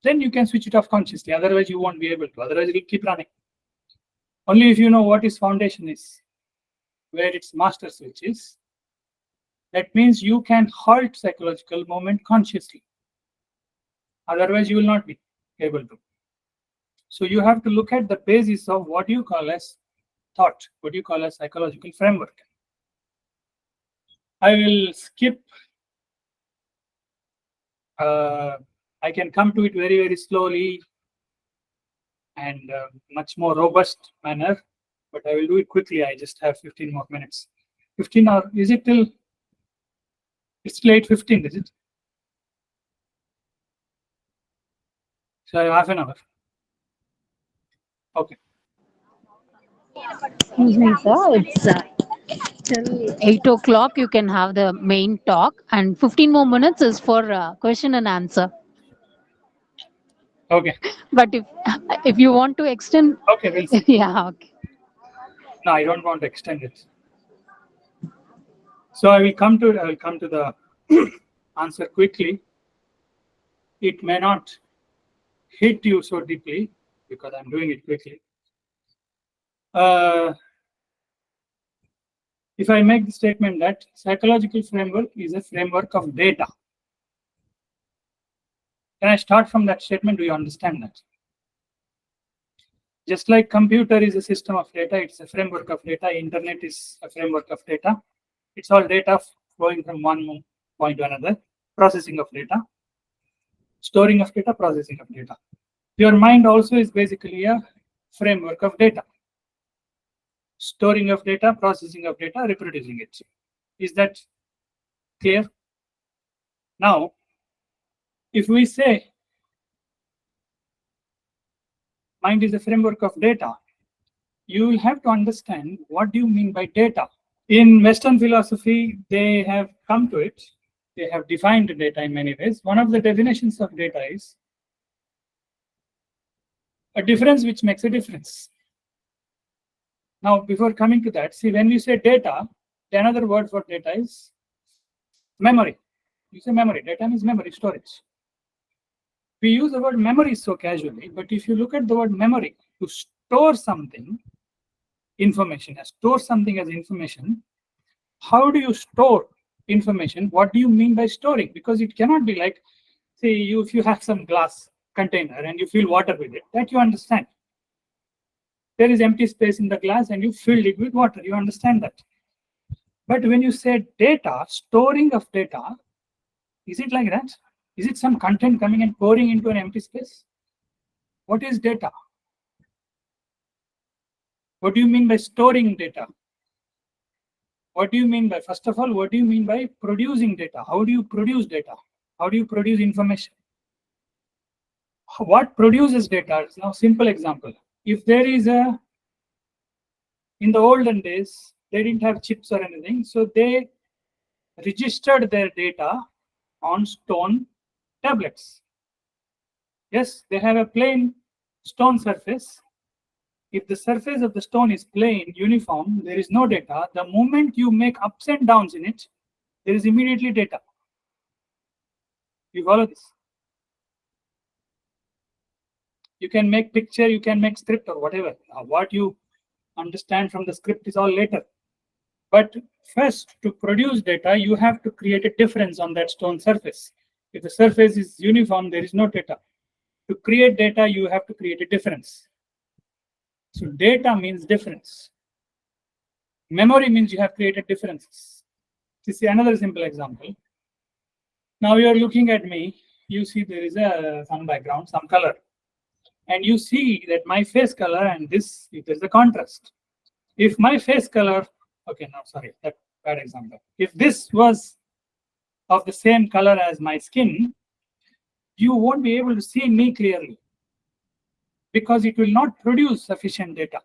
then you can switch it off consciously. Otherwise, you won't be able to. Otherwise, it will keep running. Only if you know what its foundation is, where its master switch is, that means you can halt psychological movement consciously. Otherwise, you will not be able to. So you have to look at the basis of what you call as thought, what you call as psychological framework. I will skip. I can come to it very, very slowly and much more robust manner, but I will do it quickly. I just have 15 more minutes. 15 or is it till? It's till 8:15, is it? So I have half an hour. Okay. Excuse me, sir. It's till 8 o'clock. You can have the main talk, and 15 more minutes is for question and answer. Okay. But if you want to extend, Okay. We'll see. yeah, okay. No, I don't want to extend it. So I will come to the answer quickly. It may not hit you so deeply because I'm doing it quickly. If I make the statement that psychological framework is a framework of data, can I start from that statement? Do you understand that? Just like computer is a system of data, it's a framework of data. Internet is a framework of data. It's all data flowing from one point to another, processing of data, storing of data, processing of data. Your mind also is basically a framework of data. Storing of data, processing of data, reproducing it. Is that clear? Now, if we say mind is a framework of data, you will have to understand what do you mean by data. In Western philosophy, they have come to it. They have defined data in many ways. One of the definitions of data is a difference which makes a difference. Now, before coming to that, see, when we say data, another word for data is memory. You say memory. Data means memory, storage. We use the word memory so casually, but if you look at the word memory, to store something, information, store something as information, how do you store information? What do you mean by storing? Because it cannot be like, say, if you have some glass container and you fill water with it, that you understand. There is empty space in the glass and you filled it with water, you understand that. But when you say data, storing of data, is it like that? Is it some content coming and pouring into an empty space? What is data? What do you mean by storing data? What do you mean by, first of all, what do you mean by producing data? How do you produce data? How do you produce information? What produces data? Now, simple example. If there is in the olden days, they didn't have chips or anything, so they registered their data on stone tablets. Yes, they have a plain stone surface. If the surface of the stone is plain, uniform, there is no data. The moment you make ups and downs in it, there is immediately data. You follow this? You can make picture, you can make script or whatever. What you understand from the script is all later. But first, to produce data, you have to create a difference on that stone surface. If the surface is uniform, there is no data. To create data, you have to create a difference. So data means difference. Memory means you have created differences. This is another simple example. Now you are looking at me, you see there is some background, some color. And you see that my face color and this, there's a contrast. If my face color, okay, no, sorry, that bad example. If this was of the same color as my skin, you won't be able to see me clearly because it will not produce sufficient data.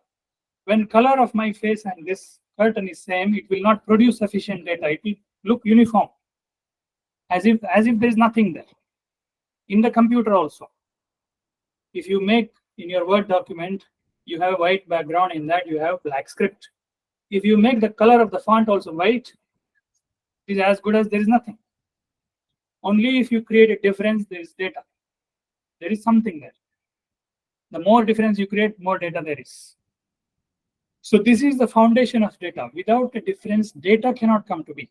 When color of my face and this curtain is same, it will not produce sufficient data. It will look uniform, as if there is nothing there. In the computer also, if you make in your Word document, you have a white background, in that you have black script. If you make the color of the font also white, it is as good as there is nothing. Only if you create a difference, there is data. There is something there. The more difference you create, more data there is. So this is the foundation of data. Without a difference, data cannot come to be.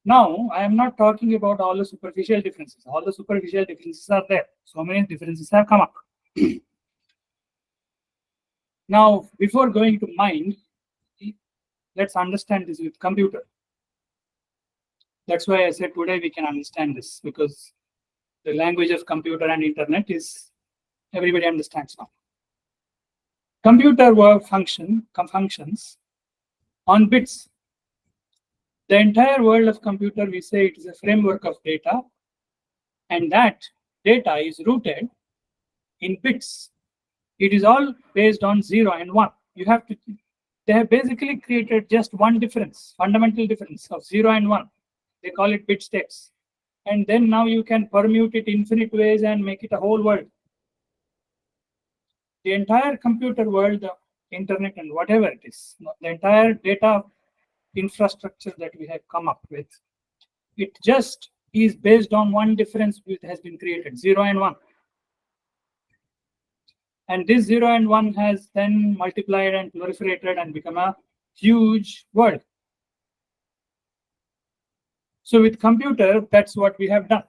Now, I am not talking about all the superficial differences. All the superficial differences are there. So many differences have come up. Now, before going to mind, let's understand this with computer. That's why I said today we can understand this, because the language of computer and internet is everybody understands now. Computer functions on bits. The entire world of computer, we say it is a framework of data, and that data is rooted in bits. It is all based on 0 and 1. They have basically created just one difference, fundamental difference of 0 and 1. They call it bit states. And then now you can permute it infinite ways and make it a whole world. The entire computer world, the internet and whatever it is, the entire data infrastructure that we have come up with, it just is based on one difference which has been created, 0 and 1. And this 0 and 1 has then multiplied and proliferated and become a huge world. So with computer, that's what we have done,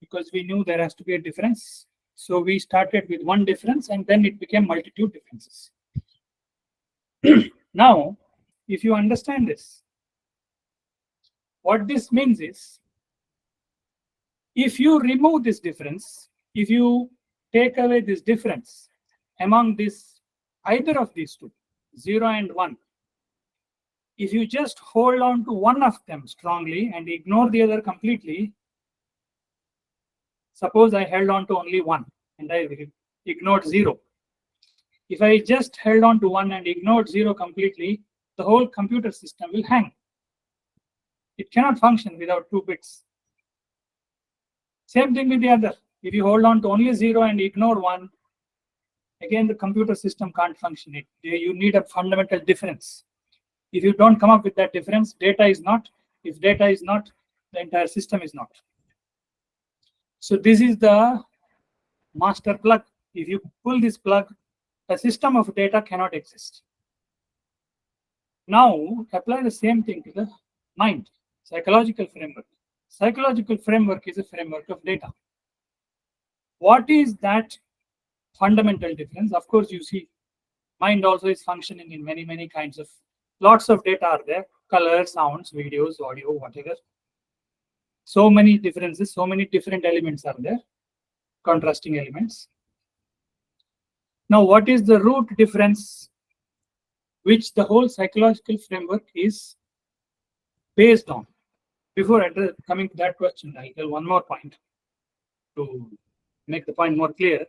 because we knew there has to be a difference. So we started with one difference, and then it became multitude differences. Now, if you understand this, what this means is, if you remove this difference, if you take away this difference among this, either of these two, 0 and 1, if you just hold on to one of them strongly and ignore the other completely, suppose I held on to only 1 and I ignored 0. If I just held on to 1 and ignored 0 completely, the whole computer system will hang. It cannot function without 2 bits. Same thing with the other. If you hold on to only 0 and ignore 1, again the computer system can't function. You need a fundamental difference. If you don't come up with that difference, data is not. If data is not, the entire system is not. So this is the master plug. If you pull this plug, a system of data cannot exist. Now apply the same thing to the mind, psychological framework. Psychological framework is a framework of data. What is that fundamental difference? Of course, you see, mind also is functioning in many, many kinds of, lots of data are there, color, sounds, videos, audio, whatever. So many differences, so many different elements are there, contrasting elements. Now, what is the root difference which the whole psychological framework is based on? Before coming to that question, I'll tell one more point to make the point more clear.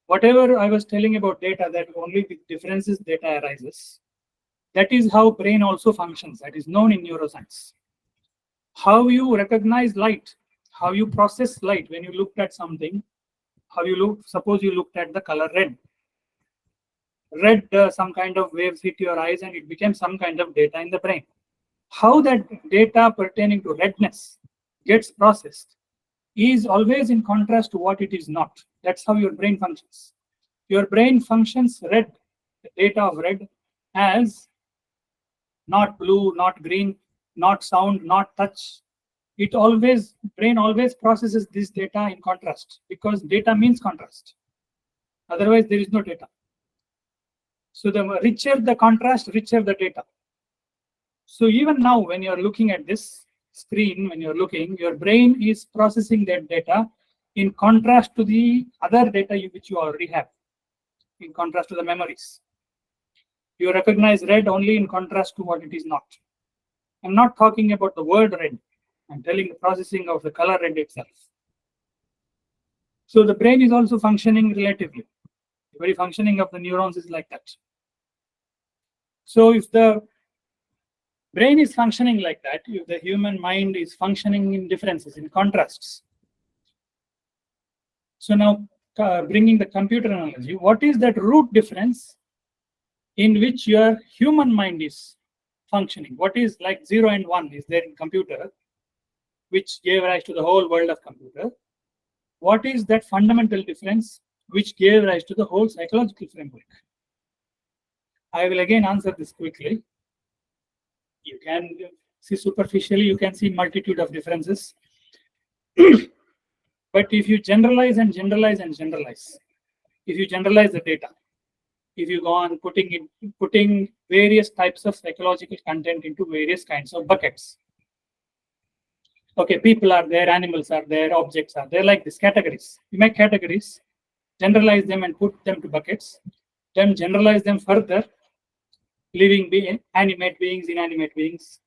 Whatever I was telling about data, that only with differences data arises, that is how brain also functions. That is known in neuroscience. How you recognize light, how you process light when you looked at something, how you look, suppose you looked at the color red. Red, some kind of waves hit your eyes and it became some kind of data in the brain. How that data pertaining to redness gets processed is always in contrast to what it is not. That's how your brain functions. Your brain functions red, the data of red, as not blue, not green, not sound, not touch. Brain always processes this data in contrast, because data means contrast. Otherwise, there is no data. So the richer the contrast, richer the data. So even now, when you're looking at this screen, when you're looking, your brain is processing that data in contrast to the other data which you already have, in contrast to the memories. You recognize red only in contrast to what it is not. I'm not talking about the word red. I'm telling the processing of the color red itself. So the brain is also functioning relatively. The very functioning of the neurons is like that. So if the brain is functioning like that, if the human mind is functioning in differences, in contrasts. So now bringing the computer analogy, what is that root difference in which your human mind is functioning? What is like 0 and 1 is there in computer, which gave rise to the whole world of computer? What is that fundamental difference which gave rise to the whole psychological framework? I will again answer this quickly. You can see superficially, you can see multitude of differences. But if you generalize and generalize and generalize, if you generalize the data, if you go on putting various types of psychological content into various kinds of buckets. Okay, people are there, animals are there, objects are there, like this, categories. You make categories, generalize them and put them to buckets, then generalize them further, living beings, animate beings, inanimate beings,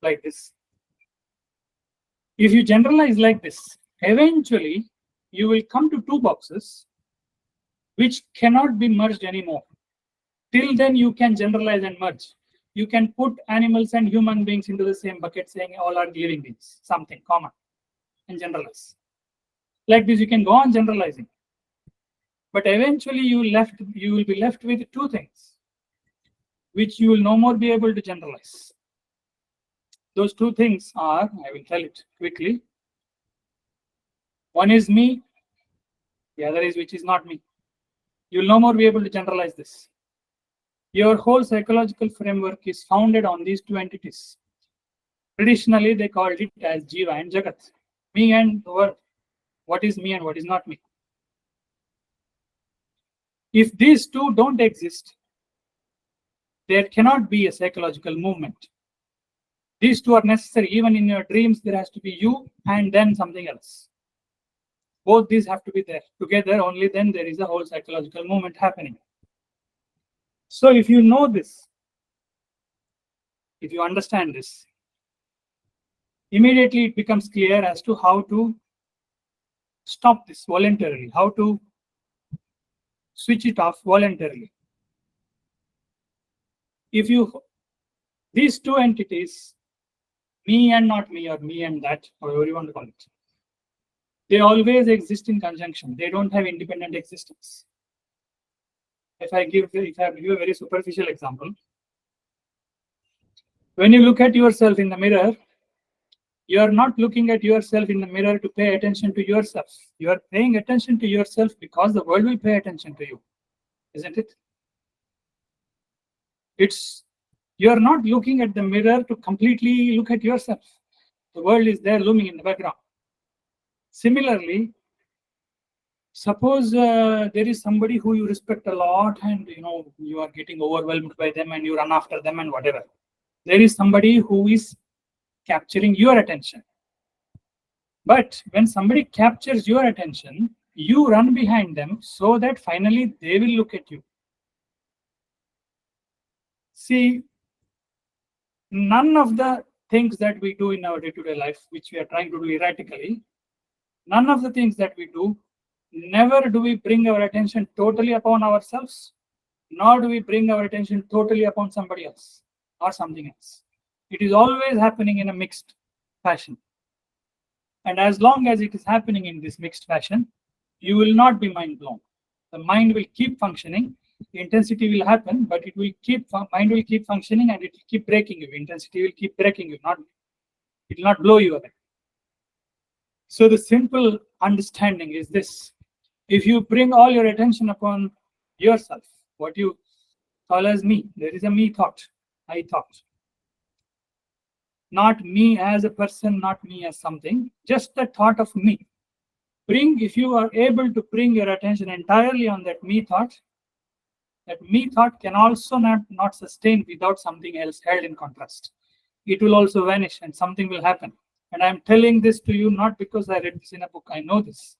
like this. If you generalize like this, eventually you will come to two boxes which cannot be merged anymore. Till then you can generalize and merge. You can put animals and human beings into the same bucket, saying all are living beings, something common, and generalize. Like this, you can go on generalizing. But eventually you will be left with two things, which you will no more be able to generalize. Those two things are, I will tell it quickly. One is me, the other is which is not me. You will no more be able to generalize this. Your whole psychological framework is founded on these two entities. Traditionally, they called it as Jiva and Jagat, me and the world. What is me and what is not me? If these two don't exist, there cannot be a psychological movement. These two are necessary. Even in your dreams, there has to be you and then something else. Both these have to be there together, only then there is a whole psychological movement happening. So if you know this, if you understand this, immediately it becomes clear as to how to stop this voluntarily, how to switch it off voluntarily. If you, these two entities, me and not me, or me and that, however you want to call it, they always exist in conjunction. They don't have independent existence. If I give a very superficial example, when you look at yourself in the mirror, you are not looking at yourself in the mirror to pay attention to yourself. You are paying attention to yourself because the world will pay attention to you, isn't it? You are not looking at the mirror to completely look at yourself. The world is there looming in the background. Similarly, suppose there is somebody who you respect a lot and you are getting overwhelmed by them and you run after them and whatever. There is somebody who is capturing your attention. But when somebody captures your attention, you run behind them so that finally they will look at you. See, none of the things that we do in our day-to-day life, which we are trying to do erratically, none of the things that we do, never do we bring our attention totally upon ourselves, nor do we bring our attention totally upon somebody else or something else. It is always happening in a mixed fashion. And as long as it is happening in this mixed fashion, you will not be mind blown. The mind will keep functioning. Intensity will happen, but mind will keep functioning and it will keep breaking you. Intensity will keep breaking you, it will not blow you away. So the simple understanding is this. If you bring all your attention upon yourself, what you call as me, there is a me thought, I thought. Not me as a person, not me as something, just the thought of me. If you are able to bring your attention entirely on that me thought can also not sustain without something else held in contrast. It will also vanish and something will happen. And I'm telling this to you not because I read this in a book. I know this.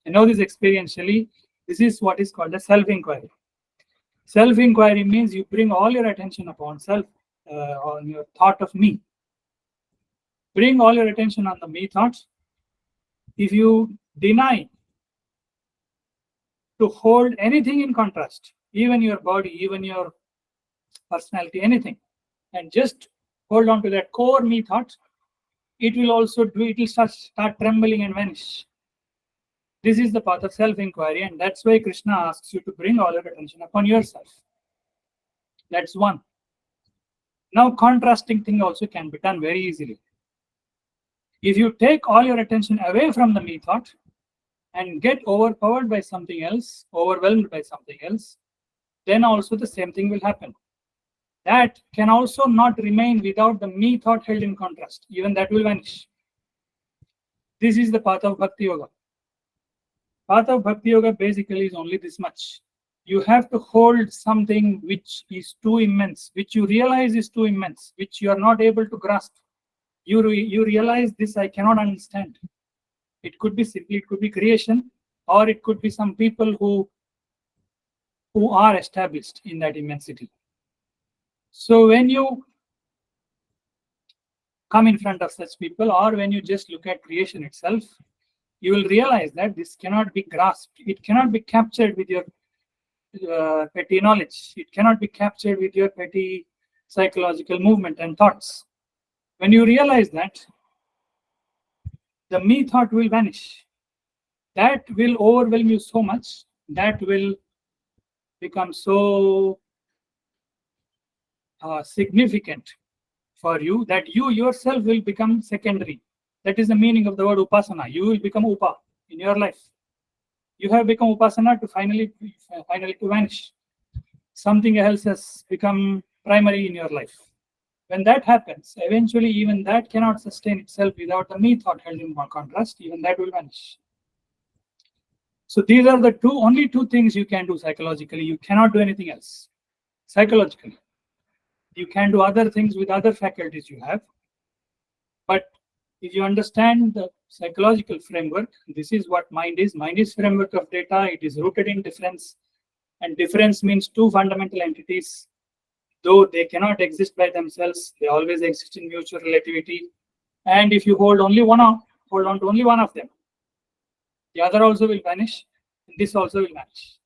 I know this experientially. This is what is called a self-inquiry. Self-inquiry means you bring all your attention upon self, on your thought of me. Bring all your attention on the me thoughts. If you deny to hold anything in contrast, even your body, even your personality, anything, and just hold on to that core me thought, it will start trembling and vanish. This is the path of self-inquiry, and that's why Krishna asks you to bring all your attention upon yourself. That's one. Now, contrasting thing also can be done very easily. If you take all your attention away from the me thought and get overpowered by something else, overwhelmed by something else, then also the same thing will happen. That can also not remain without the me thought held in contrast. Even that will vanish. This is the path of Bhakti Yoga. Path of Bhakti Yoga basically is only this much. You have to hold something which is too immense, which you realize is too immense, which you are not able to grasp. You realize this I cannot understand. It could be simply, it could be creation, or it could be some people who are established in that immensity. So when you come in front of such people, or when you just look at creation itself, you will realize that this cannot be grasped. It cannot be captured with your petty knowledge. It cannot be captured with your petty psychological movement and thoughts. When you realize that, the me thought will vanish. That will overwhelm you so much, that will become so significant for you that you yourself will become secondary. That is the meaning of the word upasana. You will become upa in your life. You have become upasana to finally to vanish. Something else has become primary in your life. When that happens, eventually even that cannot sustain itself without the me thought held in contrast. Even that will vanish. So these are the only two things you can do psychologically. You cannot do anything else. Psychologically, you can do other things with other faculties you have. But if you understand the psychological framework, this is what mind is. Mind is framework of data. It is rooted in difference. And difference means two fundamental entities. Though they cannot exist by themselves, they always exist in mutual relativity. And if you hold on to only one of them, the other also will vanish, and this also will vanish.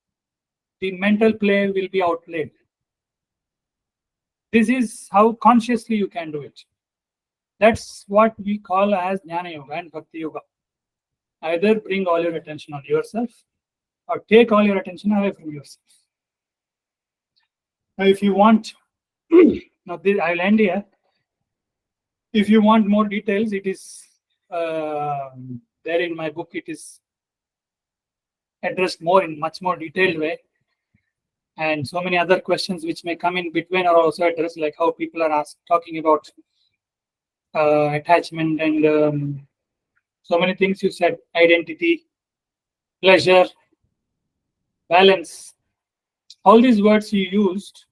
The mental play will be outplayed. This is how consciously you can do it. That's what we call as Jnana Yoga and Bhakti Yoga. Either bring all your attention on yourself or take all your attention away from yourself. Now, if you want, now I'll end here. If you want more details, it is there in my book. It is addressed in much more detailed way. And so many other questions which may come in between are also addressed, like how people are talking about attachment and so many things you said, identity, pleasure, balance. All these words you used,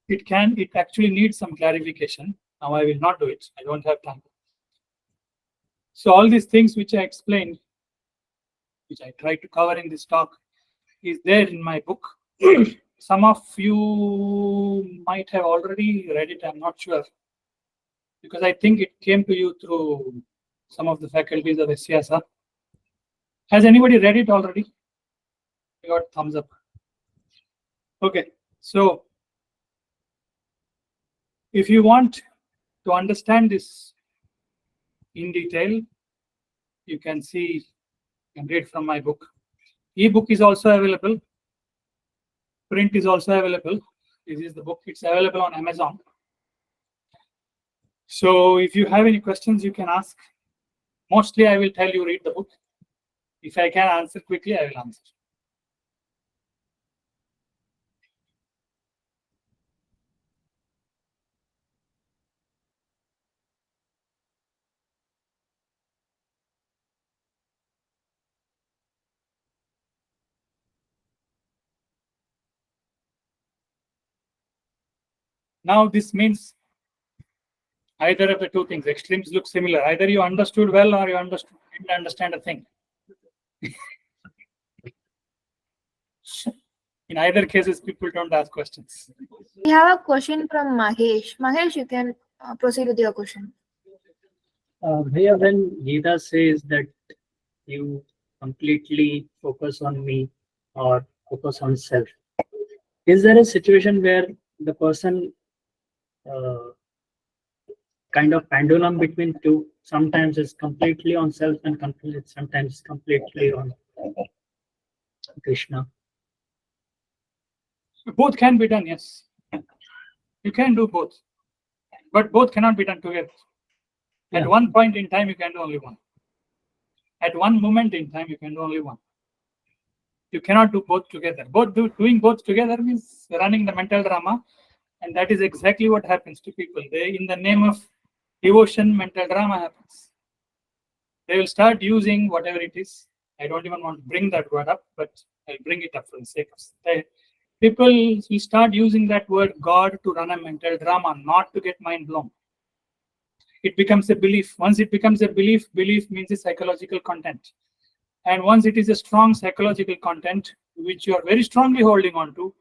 it actually needs some clarification. Now I will not do it. I don't have time. So all these things which I explained, which I tried to cover in this talk, is there in my book. Some of you might have already read it, I'm not sure, because I think it came to you through some of the faculties of SVYASA. Has anybody read it already? I got thumbs up. Okay, so if you want to understand this in detail, you can read from my book. E-book is also available. Print is also available. This is the book. It's available on Amazon. So if you have any questions, you can ask. Mostly I will tell you read the book. If I can answer quickly, I will answer. Now this means either of the two things. Extremes look similar. Either you understood well or you didn't understand a thing. In either cases, people don't ask questions. We have a question from Mahesh. Mahesh, you can proceed with your question. Bhaiya, when Gita says that you completely focus on me or focus on self, is there a situation where the person kind of pendulum between two. Sometimes it's completely on self and sometimes completely on Krishna. Both can be done, yes. You can do both, but both cannot be done together. At Yeah. one point in time, you can do only one. At one moment in time, you can do only one. You cannot do both together. Doing both together means running the mental drama, and that is exactly what happens to people. They, in the name of devotion, mental drama happens. They will start using whatever it is. I don't even want to bring that word up, but I'll bring it up for the sake of people will start using that word God to run a mental drama, not to get mind blown. It becomes a belief. Once it becomes a belief, belief means a psychological content. And once it is a strong psychological content, which you are very strongly holding on to,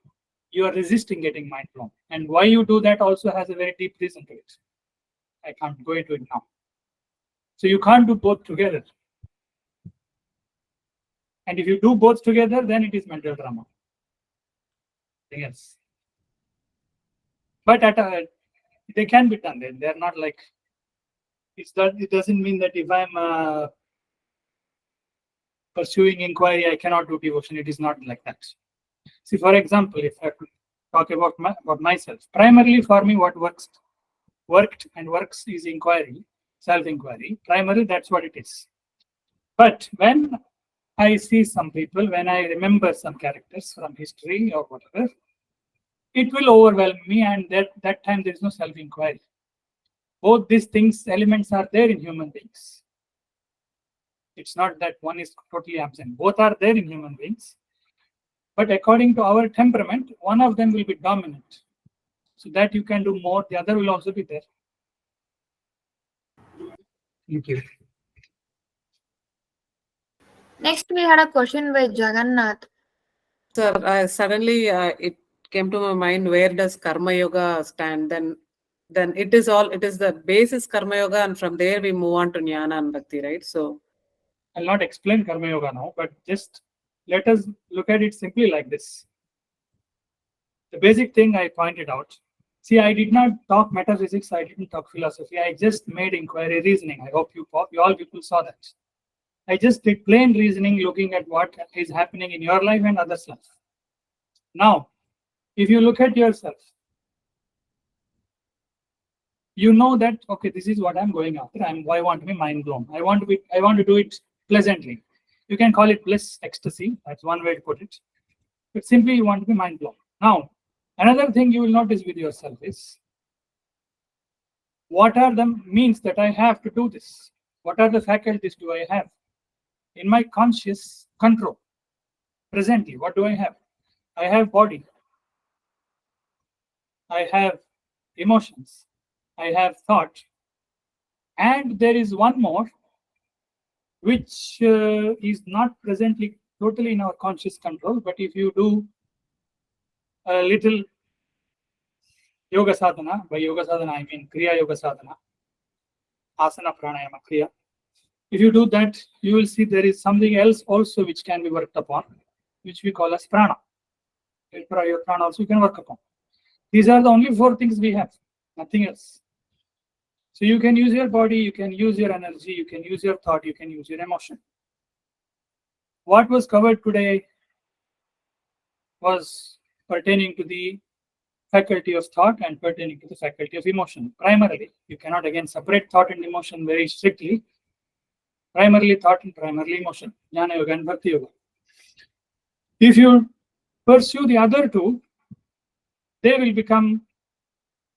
you are resisting getting mind blown. And why you do that also has a very deep reason to it. I can't go into it now. So you can't do both together. And if you do both together, then it is mental drama. Yes. But they can be done. They're not like, it doesn't mean that if I'm pursuing inquiry, I cannot do devotion. It is not like that. See, for example, if I could talk about myself, primarily for me, what worked and works is inquiry, self-inquiry. Primarily, that's what it is. But when I see some people, when I remember some characters from history or whatever, it will overwhelm me, and that time there is no self-inquiry. Both these elements are there in human beings. It's not that one is totally absent. Both are there in human beings. But according to our temperament, one of them will be dominant. So that you can do more, the other will also be there. Thank you. Next, we had a question by Jagannath. Sir, suddenly it came to my mind, where does Karma Yoga stand? Then it is the basis Karma Yoga, and from there we move on to Jnana and Bhakti, right? So I'll not explain Karma Yoga now, but just let us look at it simply like this. The basic thing I pointed out. See, I did not talk metaphysics, I didn't talk philosophy, I just made inquiry reasoning. I hope you all people saw that. I just did plain reasoning, looking at what is happening in your life and others' life. Now, if you look at yourself, you know that, okay, this is what I'm going after. I want to be mind blown. I want to do it pleasantly. You can call it bliss, ecstasy. That's one way to put it. But simply you want to be mind blown. Now, another thing you will notice with yourself is, what are the means that I have to do this? What are the faculties do I have? In my conscious control, presently, what do I have? I have body. I have emotions. I have thought. And there is one more, which is not presently totally in our conscious control, but if you do a little yoga sadhana, by yoga sadhana I mean Kriya Yoga sadhana, asana pranayama kriya. If you do that, you will see there is something else also which can be worked upon, which we call as prana. Your prana also you can work upon. These are the only 4 things we have, nothing else. So you can use your body, you can use your energy, you can use your thought, you can use your emotion. What was covered today was pertaining to the faculty of thought and pertaining to the faculty of emotion. Primarily, you cannot again separate thought and emotion very strictly. Primarily thought and primarily emotion, Jnana Yoga and Bhakti Yoga. If you pursue the other 2, they will become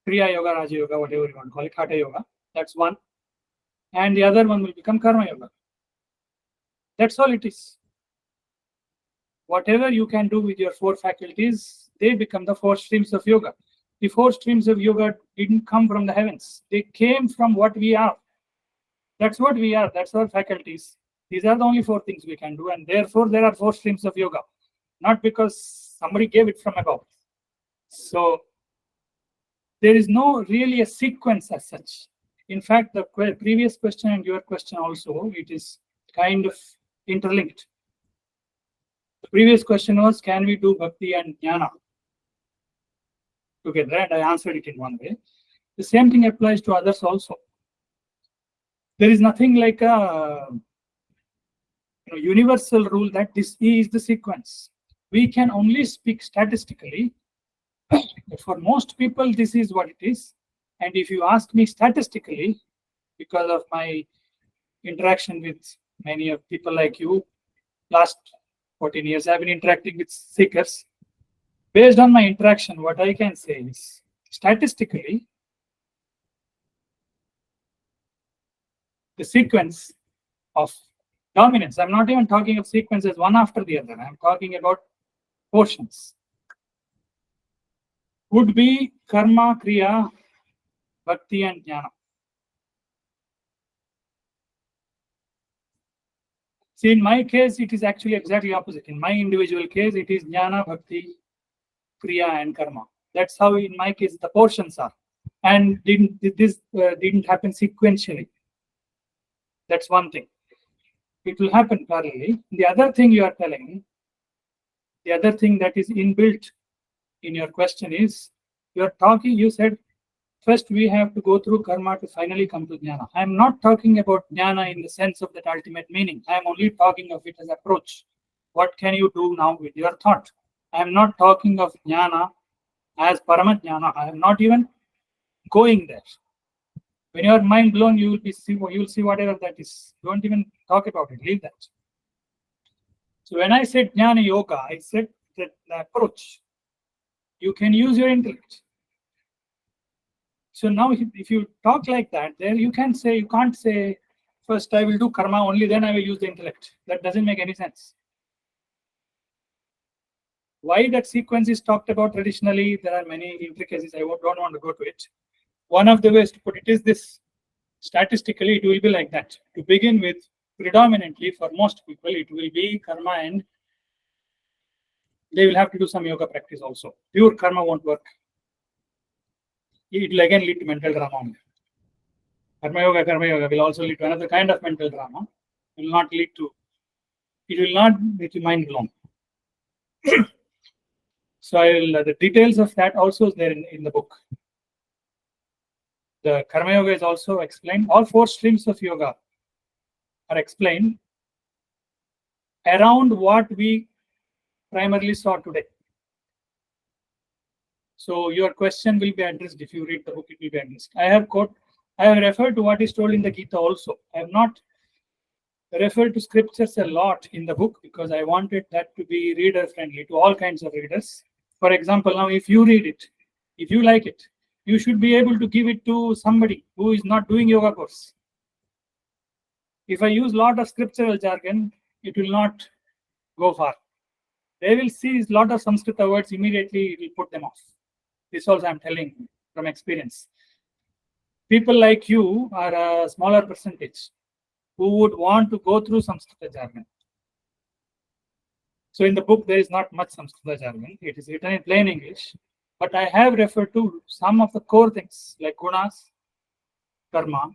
Kriya Yoga, Raja Yoga, whatever you want to call it, Hatha Yoga. That's one. And the other one will become Karma Yoga. That's all it is. Whatever you can do with your 4 faculties, they become the 4 streams of yoga. The 4 streams of yoga didn't come from the heavens. They came from what we are. That's what we are. That's our faculties. These are the only 4 things we can do. And therefore, there are 4 streams of yoga. Not because somebody gave it from above. So, there is no really a sequence as such. In fact, the previous question and your question also, it is kind of interlinked. The previous question was, can we do Bhakti and Jnana together? And I answered it in one way. The same thing applies to others also. There is nothing like a universal rule that this is the sequence. We can only speak statistically. But for most people, this is what it is. And if you ask me statistically, because of my interaction with many of people like you, last 14 years, I've been interacting with seekers. Based on my interaction, what I can say is, statistically, the sequence of dominance, I'm not even talking of sequences one after the other, I'm talking about portions, would be karma, kriya, bhakti, and jnana. See, in my case, it is actually exactly opposite. In my individual case, it is jnana, bhakti, kriya, and karma. That's how, in my case, the portions are. And this didn't happen sequentially. That's one thing. It will happen parallelly. The other thing you are telling, the other thing that is inbuilt in your question is, you said, first we have to go through karma to finally come to jnana. I am not talking about jnana in the sense of that ultimate meaning. I am only talking of it as approach. What can you do now with your thought? I am not talking of jnana as paramat jnana. I am not even going there. When you are mind blown, you will see whatever that is. Don't even talk about it. Leave that. So when I said jnana yoga, I said that the approach. You can use your intellect. So now if you talk like that, then you can't say, first I will do karma, only then I will use the intellect. That doesn't make any sense. Why that sequence is talked about traditionally, there are many intricacies. I don't want to go to it. One of the ways to put it is this. Statistically, it will be like that. To begin with, predominantly for most people, it will be karma, and they will have to do some yoga practice also. Pure karma won't work. It will again lead to mental drama. Karma yoga will also lead to another kind of mental drama. It will not make you mind blown. So the details of that also is there in the book. The karma yoga is also explained. All 4 streams of yoga are explained around what we primarily saw today. So your question will be addressed if you read the book. It will be addressed. I have referred to what is told in the Gita also. I have not referred to scriptures a lot in the book because I wanted that to be reader friendly to all kinds of readers. For example, now if you read it, if you like it, you should be able to give it to somebody who is not doing yoga course. If I use a lot of scriptural jargon, it will not go far. They will see a lot of Sanskrit words, immediately it will put them off. This also I'm telling from experience. People like you are a smaller percentage who would want to go through Sanskrit jargon. So in the book, there is not much Sanskrit jargon. It is written in plain English. But I have referred to some of the core things like gunas, karma,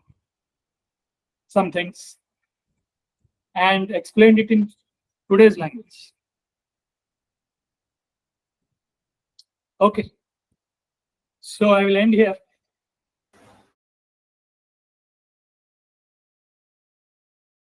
some things, and explained it in today's language. Okay. So I will end here.